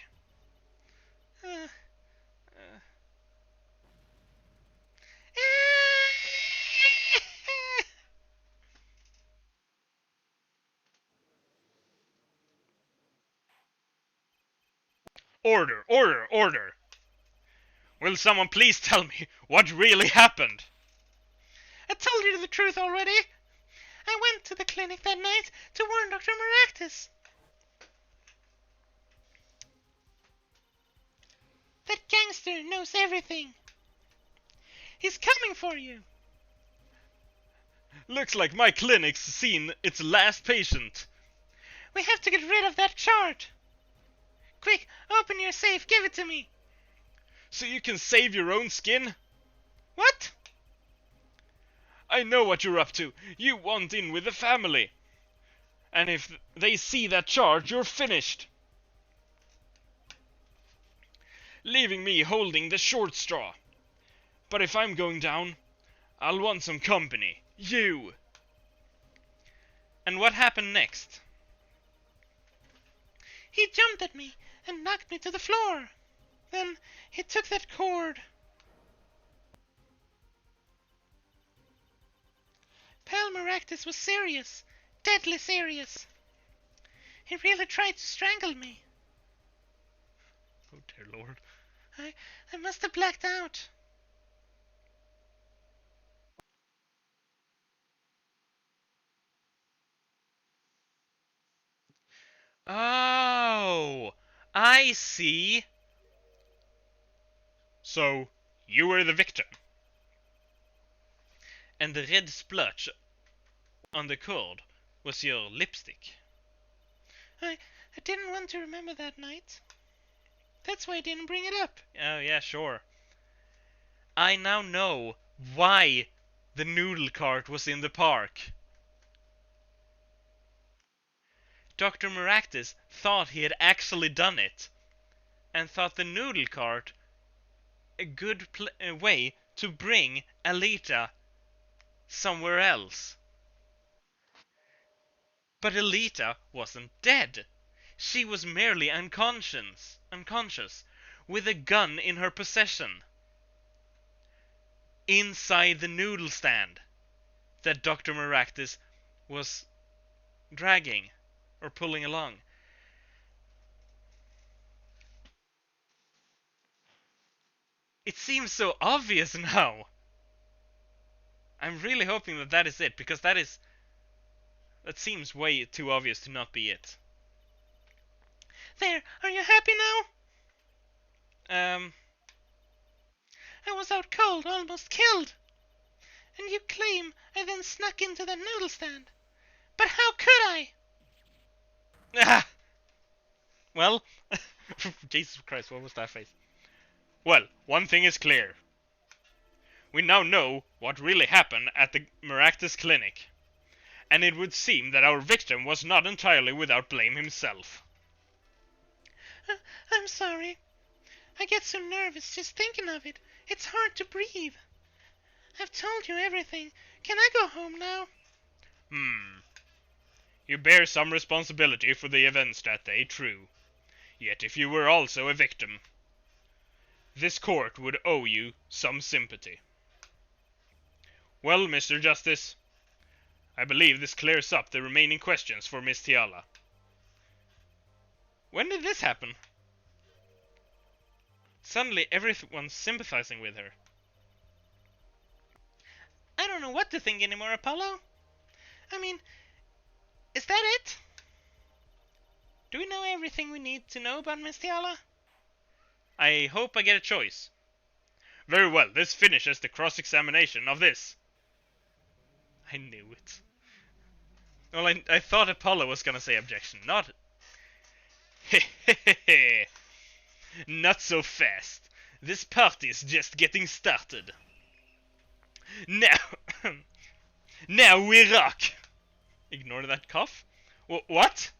Order, order, order! Will someone please tell me what really happened? I told you the truth already. I went to the clinic that night to warn Dr. Maractus. That gangster knows everything. He's coming for you. Looks like my clinic's seen its last patient. We have to get rid of that chart. Quick, open your safe, give it to me. So you can save your own skin? What? I know what you're up to. You want in with the family. And if they see that chart, you're finished. Leaving me holding the short straw. But if I'm going down, I'll want some company. You. And what happened next? He jumped at me and knocked me to the floor. Then he took that cord. Pal Maractus was serious, deadly serious. He really tried to strangle me. Oh dear Lord. I must have blacked out. Oh, I see. So, you were the victim. And the red splotch on the cord was your lipstick. I didn't want to remember that night. That's why I didn't bring it up. Oh, yeah, sure. I now know why the noodle cart was in the park. Dr. Maractus thought he had actually done it, and thought the noodle cart a good way to bring Alita somewhere else. But Alita wasn't dead. She was merely unconscious, with a gun in her possession, inside the noodle stand that Dr. Maractus was dragging or pulling along. It seems so obvious now. I'm really hoping that that is it, because that seems way too obvious to not be it. There, are you happy now? I was out cold, almost killed. And you claim I then snuck into the noodle stand. But how could I? Ah! Well, Jesus Christ, what was that face? Well, one thing is clear. We now know what really happened at the Maractus clinic. And it would seem that our victim was not entirely without blame himself. I'm sorry. I get so nervous just thinking of it. It's hard to breathe. I've told you everything. Can I go home now? You bear some responsibility for the events that day, true. Yet if you were also a victim, this court would owe you some sympathy. Well, Mr. Justice, I believe this clears up the remaining questions for Miss Tiala. When did this happen? Suddenly everyone's sympathizing with her. I don't know what to think anymore, Apollo. I mean, is that it? Do we know everything we need to know about Miss Tiala? I hope I get a choice. Very well, this finishes the cross-examination of this. I knew it. Well, I thought Apollo was gonna say objection, not... Hehehe. Not so fast. This party's just getting started. Now... now we rock! Ignore that cough. What?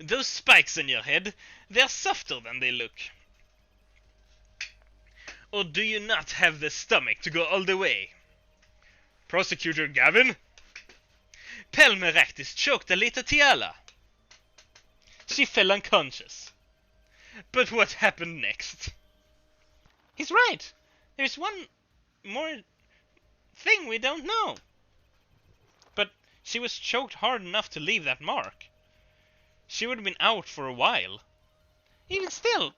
Those spikes on your head, they're softer than they look. Or do you not have the stomach to go all the way? Prosecutor Gavin? Pelmeractis choked Alita Tiala. She fell unconscious. But what happened next? He's right. There's one more thing we don't know. But she was choked hard enough to leave that mark. She would have been out for a while. Even still,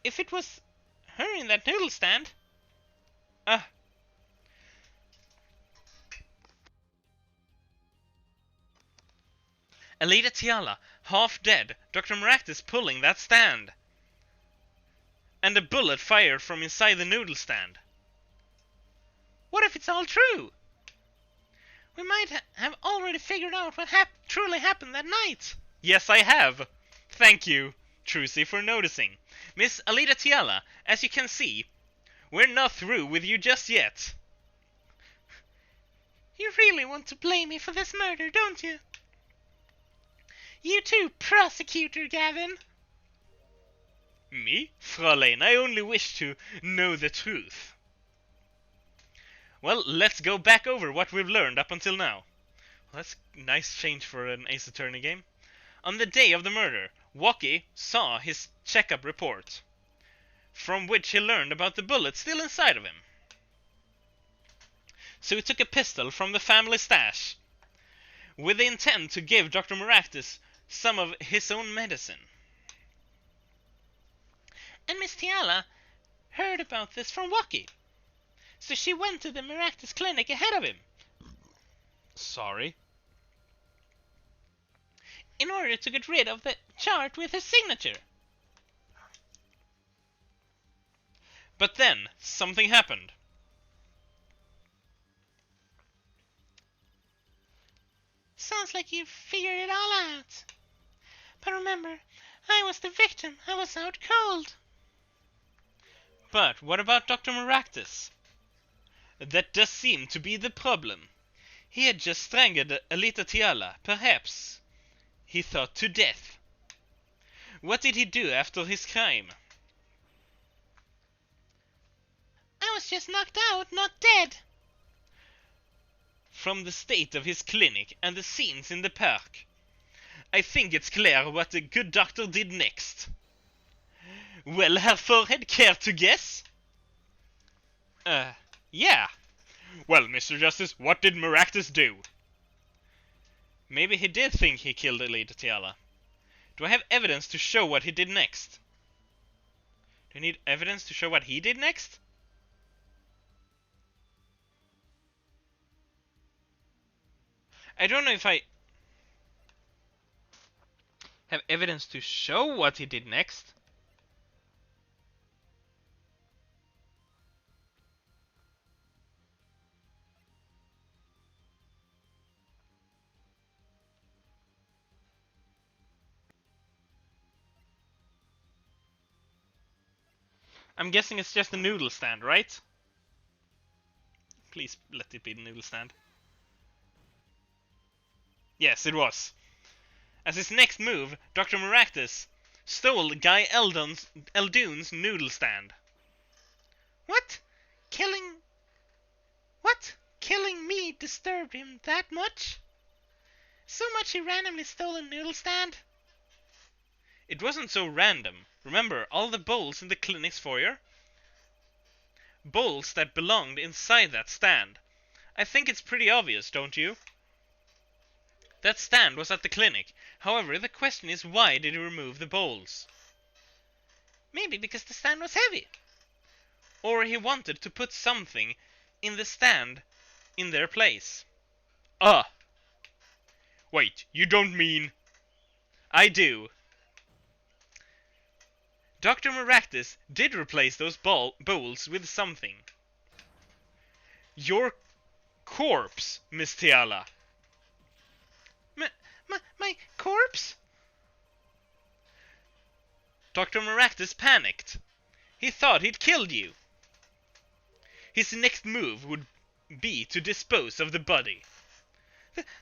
if it was her in that noodle stand... Alita Tiala, half dead, Dr. Maractus pulling that stand. And a bullet fired from inside the noodle stand. What if it's all true? We might have already figured out what truly happened that night. Yes, I have. Thank you, Trucy, for noticing. Miss Alita Tiala, as you can see, we're not through with you just yet. You really want to blame me for this murder, don't you? You too, Prosecutor Gavin. Me? Fraulein, I only wish to know the truth. Well, let's go back over what we've learned up until now. Well, that's a nice change for an Ace Attorney game. On the day of the murder, Wocky saw his checkup report, from which he learned about the bullet still inside of him. So he took a pistol from the family stash, with the intent to give Dr. Maractus some of his own medicine. And Miss Tiala heard about this from Wocky, so she went to the Maractus clinic ahead of him. Sorry? In order to get rid of the chart with his signature. But then, something happened. Sounds like you figured it all out. But remember, I was the victim. I was out cold. But what about Dr. Maractus? That does seem to be the problem. He had just strangled Alita Tiala, perhaps. He thought to death. What did he do after his crime? I was just knocked out, not dead. From the state of his clinic and the scenes in the park, I think it's clear what the good doctor did next. Well, Herr Forehead, care to guess? Yeah. Well, Mr. Justice, what did Maractus do? Maybe he did think he killed Alita Tiala. Do I have evidence to show what he did next? Do I need evidence to show what he did next? I don't know if I have evidence to show what he did next. I'm guessing it's just a noodle stand, right? Please let it be the noodle stand. Yes, it was. As his next move, Dr. Maractus stole Guy Eldoon's noodle stand. What? Killing me disturbed him that much? So much he randomly stole a noodle stand? It wasn't so random. Remember all the bowls in the clinic's foyer? Bowls that belonged inside that stand. I think it's pretty obvious, don't you? That stand was at the clinic. However, the question is, why did he remove the bowls? Maybe because the stand was heavy. Or he wanted to put something in the stand in their place. Ah! Wait, you don't mean... I do. Dr. Maractus did replace those bowls with something. Your corpse, Miss Tiala. My corpse? Dr. Maractus panicked. He thought he'd killed you. His next move would be to dispose of the body.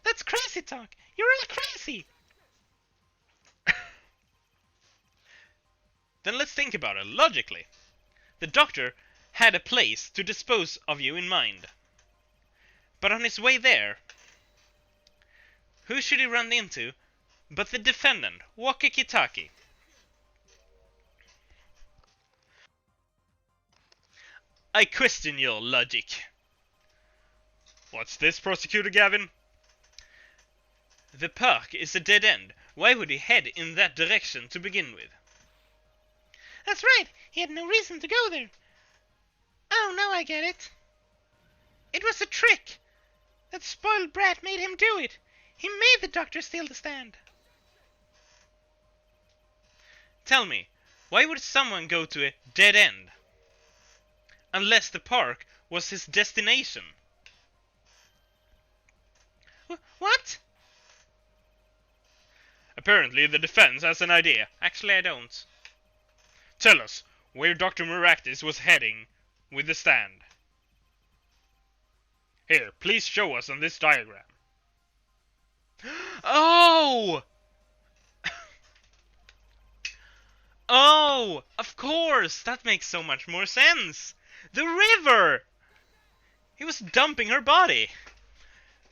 That's crazy talk. You're all crazy. Then let's think about it logically. The doctor had a place to dispose of you in mind. But on his way there, who should he run into but the defendant, Waka Kitaki? I question your logic. What's this, Prosecutor Gavin? The park is a dead end. Why would he head in that direction to begin with? That's right. He had no reason to go there. Oh, now I get it. It was a trick. That spoiled brat made him do it. He made the doctor steal the stand. Tell me, why would someone go to a dead end? Unless the park was his destination. What? Apparently the defense has an idea. Actually, I don't. Tell us where Dr. Maractus was heading with the stand. Here, please show us on this diagram. Oh! Oh, of course! That makes so much more sense! The river! He was dumping her body.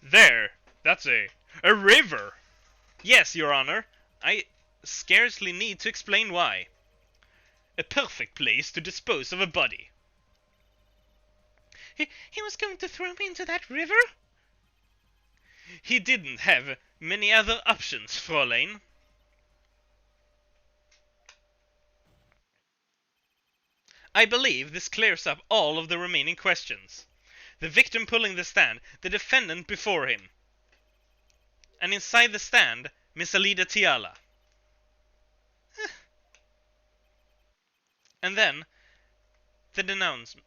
There, that's a river. Yes, Your Honor. I scarcely need to explain why. A perfect place to dispose of a body. He was going to throw me into that river? He didn't have many other options, Fräulein. I believe this clears up all of the remaining questions. The victim pulling the stand, the defendant before him. And inside the stand, Miss Alida Tiala. And then, the denouncement.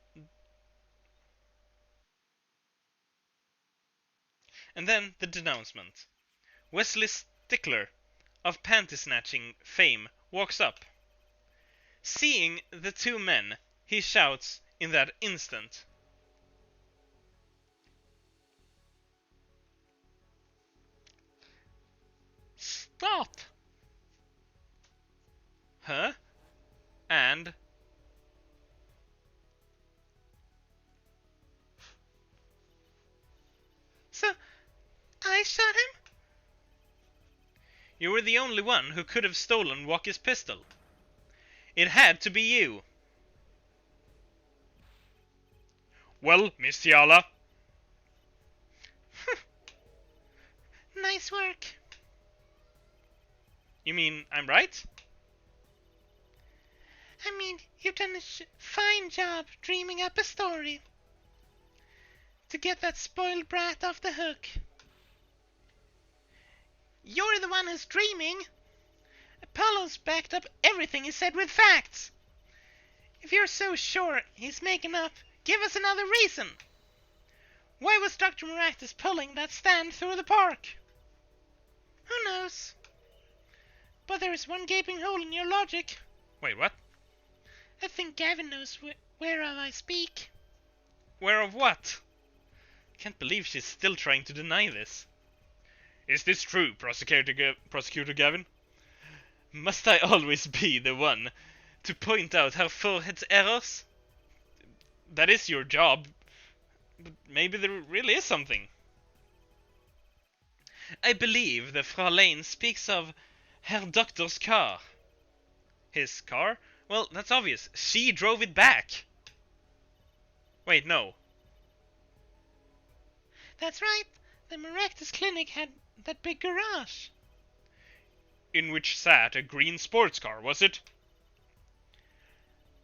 Wesley Stickler, of panty snatching fame, walks up. Seeing the two men, he shouts in that instant. Stop! Huh? And... So, I shot him? You were the only one who could have stolen Walker's pistol. It had to be you. Well, Miss Tiala. Nice work. You mean I'm right? I mean, you've done a fine job dreaming up a story to get that spoiled brat off the hook. You're the one who's dreaming. Apollo's backed up everything he said with facts. If you're so sure he's making up, give us another reason. Why was Dr. Maractus pulling that stand through the park? Who knows? But there is one gaping hole in your logic. Wait, what? I think Gavin knows whereof I speak. Where of what? Can't believe she's still trying to deny this. Is this true, Prosecutor Gavin? Must I always be the one to point out her forehead's errors? That is your job. But maybe there really is something. I believe the Fräulein speaks of Herr Doctor's car. His car? Well, that's obvious. She drove it back. Wait, no. That's right. The Maractus clinic had that big garage. In which sat a green sports car, was it?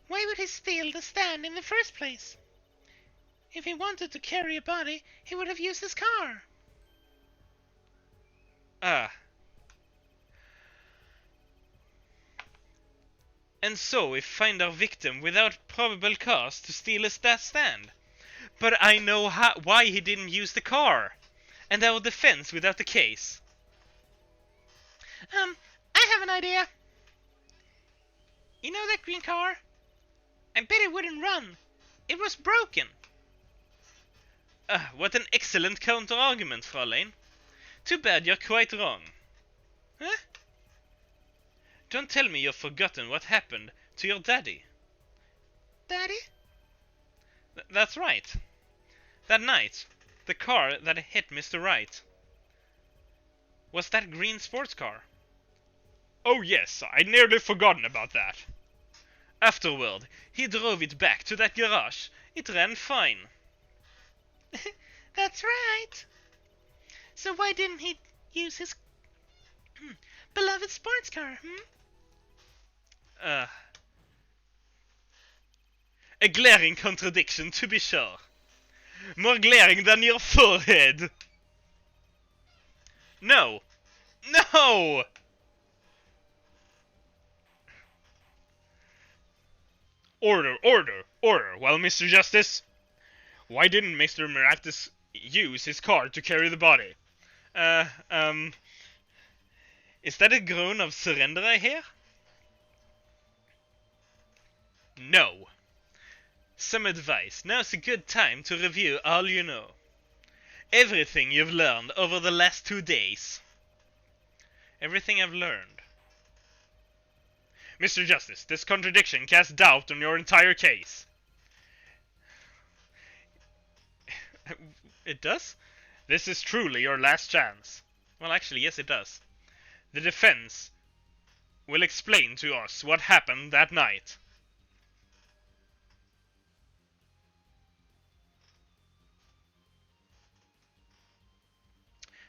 Why would he steal the stand in the first place? If he wanted to carry a body, he would have used his car. Ah. And so we find our victim without probable cause to steal his stand. But I know why he didn't use the car. And our defense without the case. I have an idea. You know that green car? I bet it wouldn't run. It was broken. What an excellent counter-argument, Fraulein. Too bad you're quite wrong. Huh? Don't tell me you've forgotten what happened to your daddy. Daddy? That's right. That night, the car that hit Mr. Wright was that green sports car. Oh yes, I'd nearly forgotten about that. Afterward, he drove it back to that garage. It ran fine. That's right. So why didn't he use his beloved sports car, A glaring contradiction, to be sure. More glaring than your forehead. No. No! Order, order, order. Well, Mr. Justice, why didn't Mr. Maractus use his car to carry the body? Is that a groan of surrender I hear? No. Some advice. Now's a good time to review all you know. Everything you've learned over the last 2 days. Everything I've learned. Mr. Justice, this contradiction casts doubt on your entire case. It does? This is truly your last chance. Well, actually, yes, it does. The defense will explain to us what happened that night.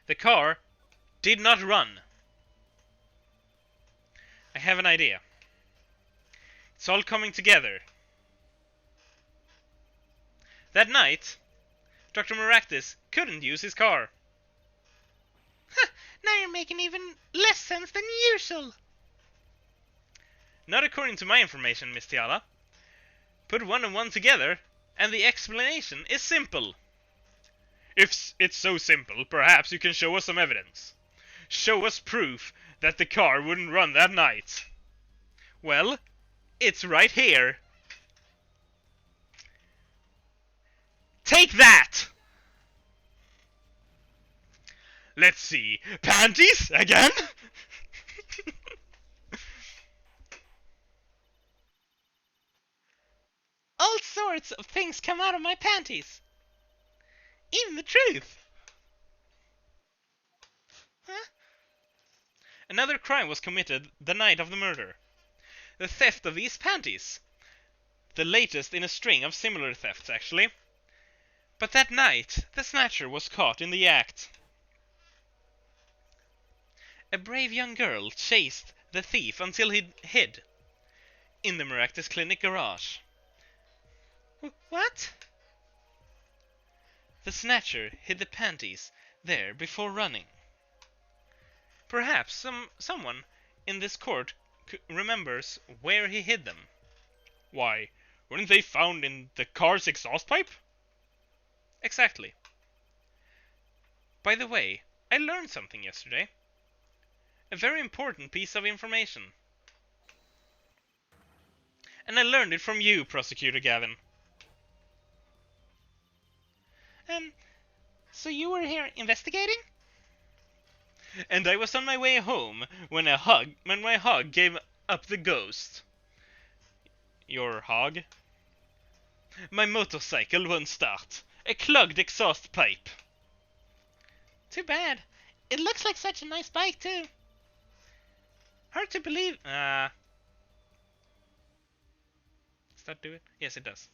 The car did not run. I have an idea. It's all coming together. That night, Dr. Maractus couldn't use his car. Now you're making even less sense than usual. Not according to my information, Miss Tiala. Put 1 and 1 together, and the explanation is simple. If it's so simple, perhaps you can show us some evidence. Show us proof that the car wouldn't run that night. Well, it's right here. Take that! Let's see. Panties? Again? All sorts of things come out of my panties. Even the truth. Huh? Another crime was committed the night of the murder. The theft of these panties. The latest in a string of similar thefts, actually. But that night, the snatcher was caught in the act. A brave young girl chased the thief until he hid in the Maractus Clinic garage. What? The snatcher hid the panties there before running. Perhaps someone in this court remembers where he hid them. Why, weren't they found in the car's exhaust pipe? Exactly. By the way, I learned something yesterday. A very important piece of information. And I learned it from you, Prosecutor Gavin. So you were here investigating? And I was on my way home when my hog gave up the ghost. Your hog? My motorcycle won't start. A clogged exhaust pipe. Too bad. It looks like such a nice bike, too. Hard to believe. Does that do it? Yes, it does.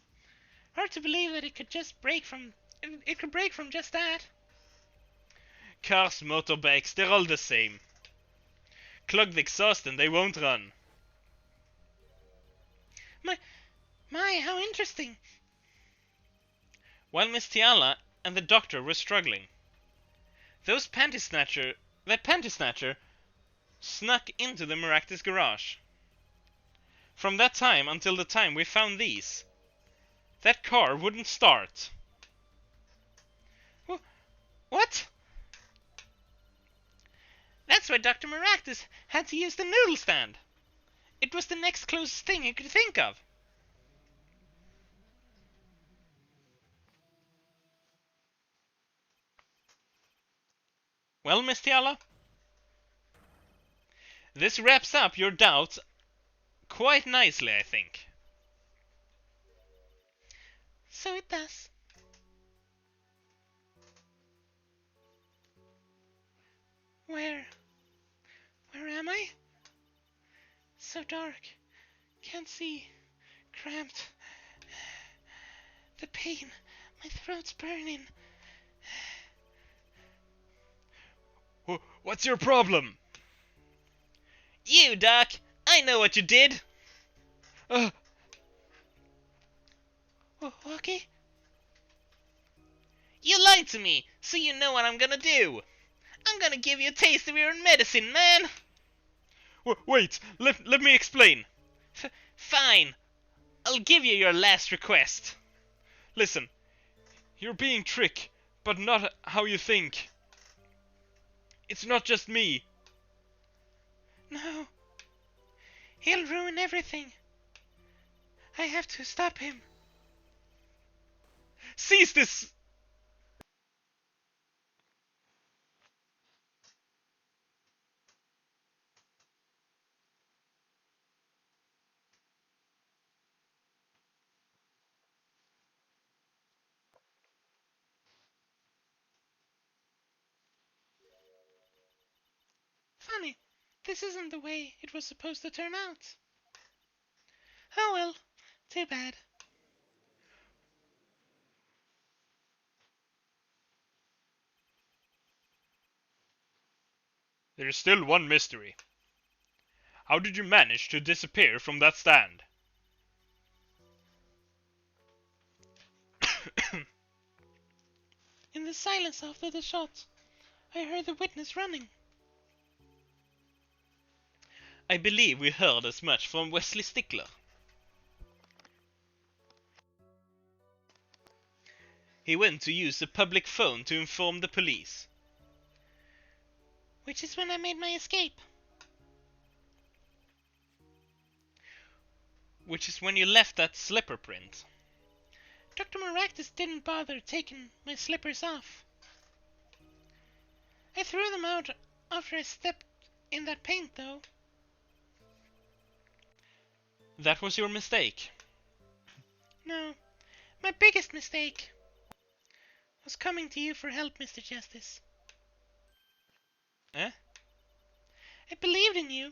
Hard to believe that it could just break from... It could break from just that. Cars, motorbikes, they're all the same. Clogged exhaust and they won't run. My, how interesting. While Miss Tiala and the doctor were struggling, that panty snatcher snuck into the Maractus garage. From that time until the time we found these, that car wouldn't start. What? That's why Dr. Maractus had to use the noodle stand. It was the next closest thing he could think of. Well, Miss Tiala, this wraps up your doubts quite nicely, I think. So it does. Where am I? So dark. Can't see. Cramped. The pain. My throat's burning. What's your problem? You, Doc. I know what you did. Okay. You lied to me, so you know what I'm gonna do. I'm gonna give you a taste of your own medicine, man. Wait, let me explain. Fine. I'll give you your last request. Listen, you're being tricked, but not how you think. It's not just me. No. He'll ruin everything. I have to stop him. Seize this! Funny. This isn't the way it was supposed to turn out. Oh well. Too bad. There's still one mystery. How did you manage to disappear from that stand? In the silence after the shot, I heard the witness running. I believe we heard as much from Wesley Stickler. He went to use a public phone to inform the police. Which is when I made my escape. Which is when you left that slipper print. Dr. Maractus didn't bother taking my slippers off. I threw them out after I stepped in that paint, though. That was your mistake. No, my biggest mistake was coming to you for help, Mr. Justice. Eh? I believed in you.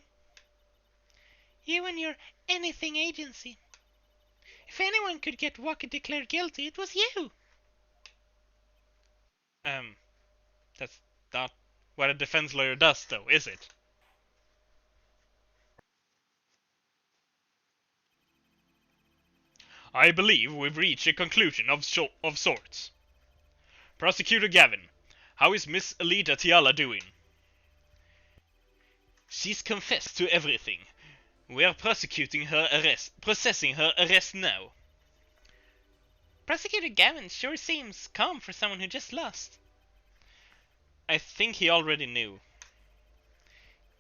You and your anything agency. If anyone could get Walker declared guilty, it was you. That's not what a defense lawyer does, though, is it? I believe we've reached a conclusion of sorts. Prosecutor Gavin, how is Miss Alita Tiala doing? She's confessed to everything. We are processing her arrest now. Prosecutor Gavin sure seems calm for someone who just lost. I think he already knew.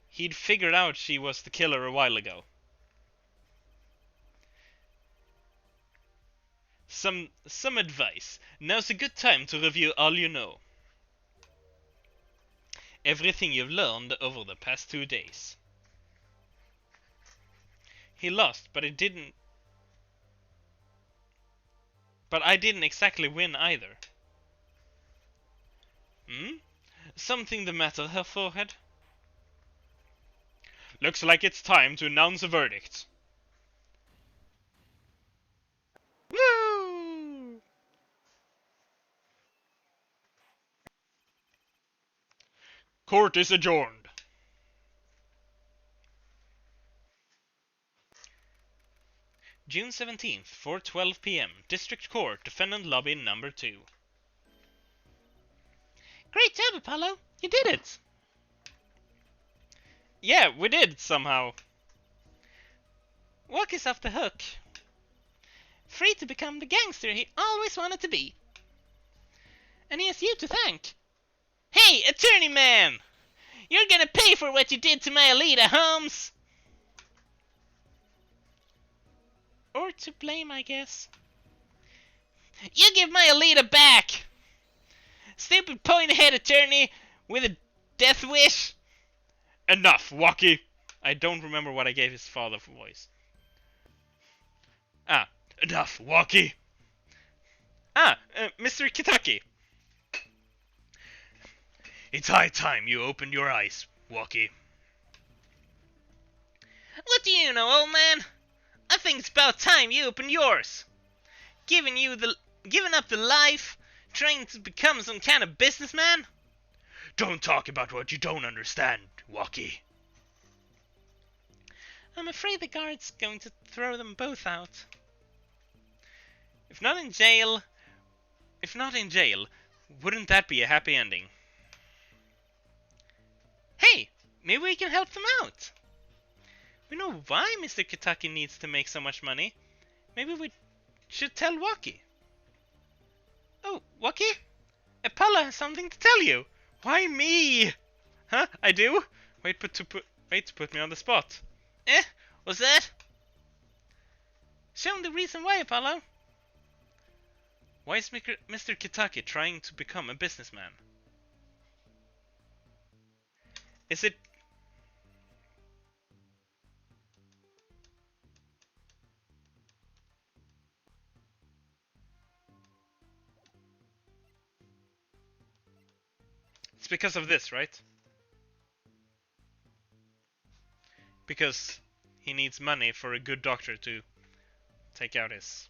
He'd figured out she was the killer a while ago. Some advice. Now's a good time to review all you know. Everything you've learned over the past 2 days. He lost, but it didn't. But I didn't exactly win either. Something the matter, her forehead? Looks like it's time to announce a verdict. Woo! Court is adjourned. June 17th, 4:12 p.m. District Court, Defendant Lobby Number 2. Great job, Apollo! You did it! Yeah, we did, somehow. Walkie's off the hook. Free to become the gangster he always wanted to be. And he has you to thank. Hey, attorney man! You're gonna pay for what you did to my Alita, Holmes! Or to blame, I guess. You give my Alita back! Stupid point-ahead attorney with a death wish! Enough, Walkie! I don't remember what I gave his father for voice. Enough, Walkie! Mr. Kitaki. It's high time you opened your eyes, Walkie. What do you know, old man? I think it's about time you opened yours. Giving up the life, trying to become some kind of businessman? Don't talk about what you don't understand, Walkie. I'm afraid the guard's going to throw them both out. If not in jail, wouldn't that be a happy ending? Hey, maybe we can help them out. We know why Mr. Kitaki needs to make so much money. Maybe we should tell Walkie. Oh, Walkie? Apollo has something to tell you. Why me? Huh? I do? Wait to put me on the spot. What's that? Show him the reason why, Apollo. Why is Mr. Kitaki trying to become a businessman? Is it... It's because of this, right? Because he needs money for a good doctor to take out his...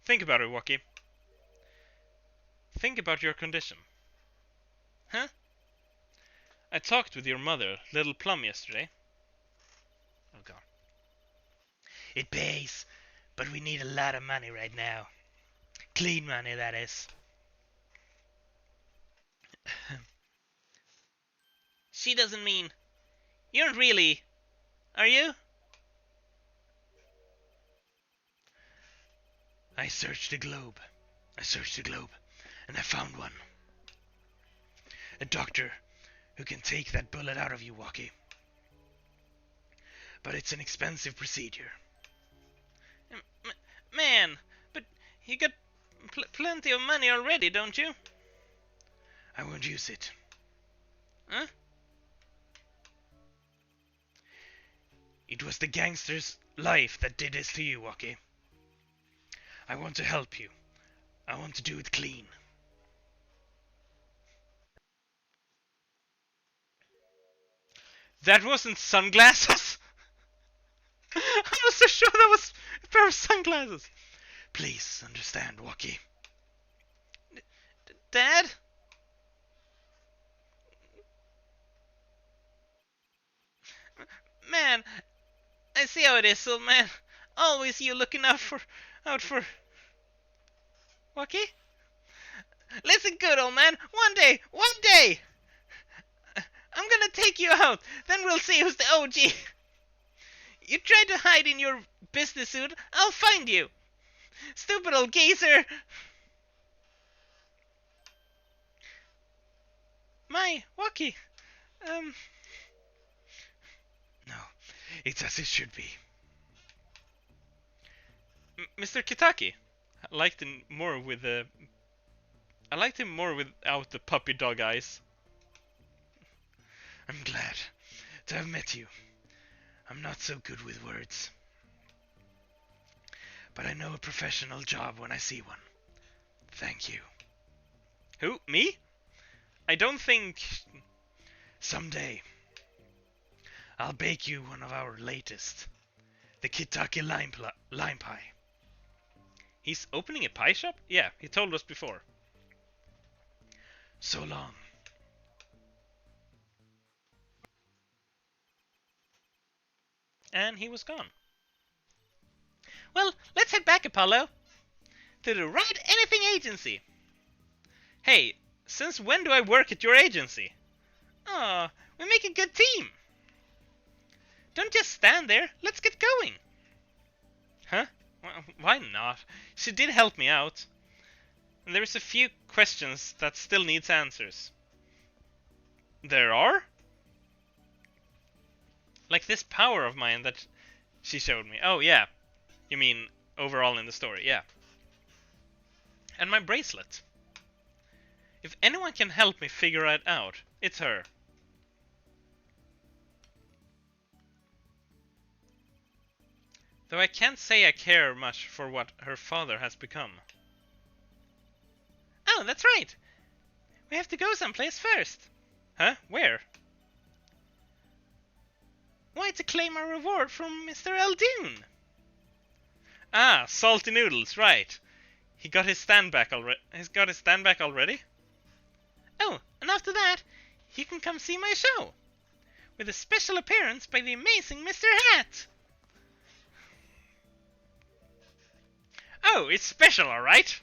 Think about it, Walkie. Think about your condition. Huh? I talked with your mother, Little Plum, yesterday. Oh, God. It pays, but we need a lot of money right now. Clean money, that is. She doesn't mean... You aren't really... Are you? I searched the globe, and I found one. A doctor who can take that bullet out of you, Walkie. But it's an expensive procedure. Man, but you got plenty of money already, don't you? I won't use it. Huh? It was the gangster's life that did this to you, Walkie. I want to help you. I want to do it clean. That wasn't sunglasses? I was so sure that was a pair of sunglasses. Please understand, Walkie. Dad? Man, I see how it is, old man. Always you looking out for... Walkie? Listen good, old man. One day, I'm gonna take you out. Then we'll see who's the OG. You tried to hide in your business suit. I'll find you. Stupid old geezer. My, Walkie. No, it's as it should be. Mr. Kitaki. I liked him more without the puppy dog eyes. I'm glad to have met you. I'm not so good with words. But I know a professional job when I see one. Thank you. Who? Me? I don't think... Someday, I'll bake you one of our latest. The Kitaki lime pie. He's opening a pie shop? Yeah, he told us before. So long. and he was gone. Well, let's head back, Apollo, to the Write Anything agency. Hey, since when do I work at your agency? Aw, we make a good team. Don't just stand there, let's get going. Huh? Why not? She did help me out. And there's a few questions that still needs answers. There are? Like this power of mine that she showed me. Oh, yeah. You mean overall in the story, yeah. And my bracelet. If anyone can help me figure it out, it's her. Though I can't say I care much for what her father has become. Oh, that's right. We have to go someplace first. Huh? Where? Why, to claim our reward from Mr. Eldoon. Ah, salty noodles, right. He got his stand back already. He's got his stand back already? Oh, and after that, you can come see my show. With a special appearance by the amazing Mr. Hat. Oh, it's special, alright.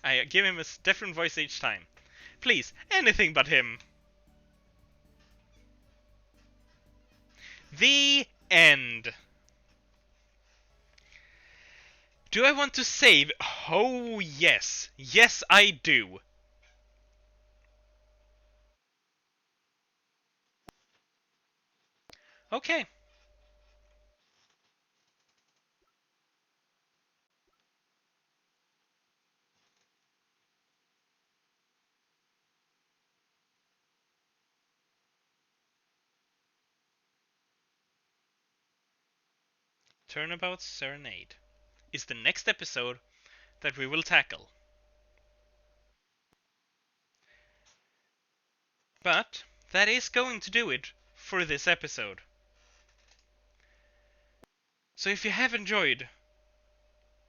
I give him a different voice each time. Please, anything but him. The end. Do I want to save? Oh, yes. Yes, I do. Okay. Turnabout Serenade is the next episode that we will tackle. But that is going to do it for this episode. So if you have enjoyed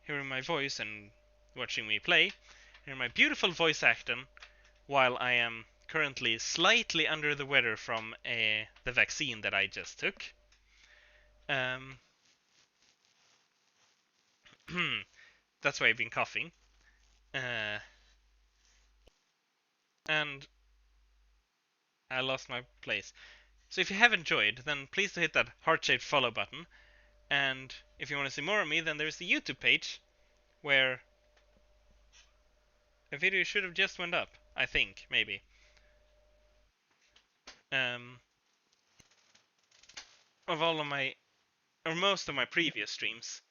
hearing my voice and watching me play, hearing my beautiful voice acting while I am currently slightly under the weather from the vaccine that I just took. That's why I've been coughing. And I lost my place. So if you have enjoyed, then please do hit that heart-shaped follow button. And if you want to see more of me, then there's the YouTube page where a video should have just went up. I think, maybe. Um, of all of my, or most of my previous streams.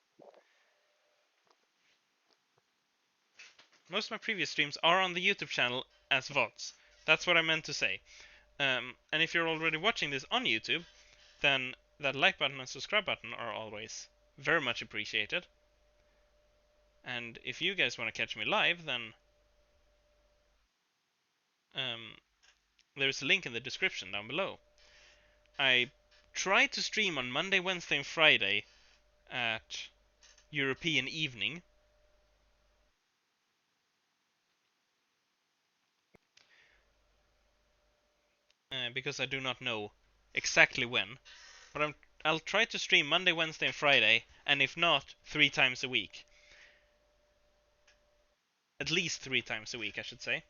Most of my previous streams are on the YouTube channel as VoDs. That's what I meant to say. And if you're already watching this on YouTube, then that like button and subscribe button are always very much appreciated. And if you guys want to catch me live, then there's a link in the description down below. I try to stream on Monday, Wednesday, and Friday at European evening. Because I do not know exactly when. But I'll try to stream Monday, Wednesday, and Friday, and if not, 3 times a week. At least 3 times a week, I should say.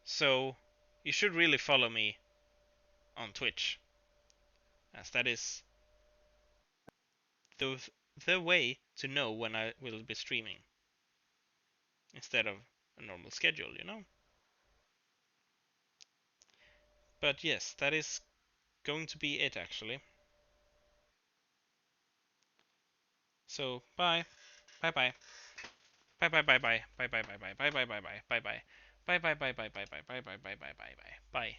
So you should really follow me on Twitch, as that is the way to know when I will be streaming, instead of a normal schedule, you know? But yes, that is going to be it, actually. So, bye. Bye bye. Bye bye bye bye. Bye bye bye bye. Bye bye bye bye. Bye bye. Bye bye bye bye bye bye bye bye bye bye bye bye bye. Bye.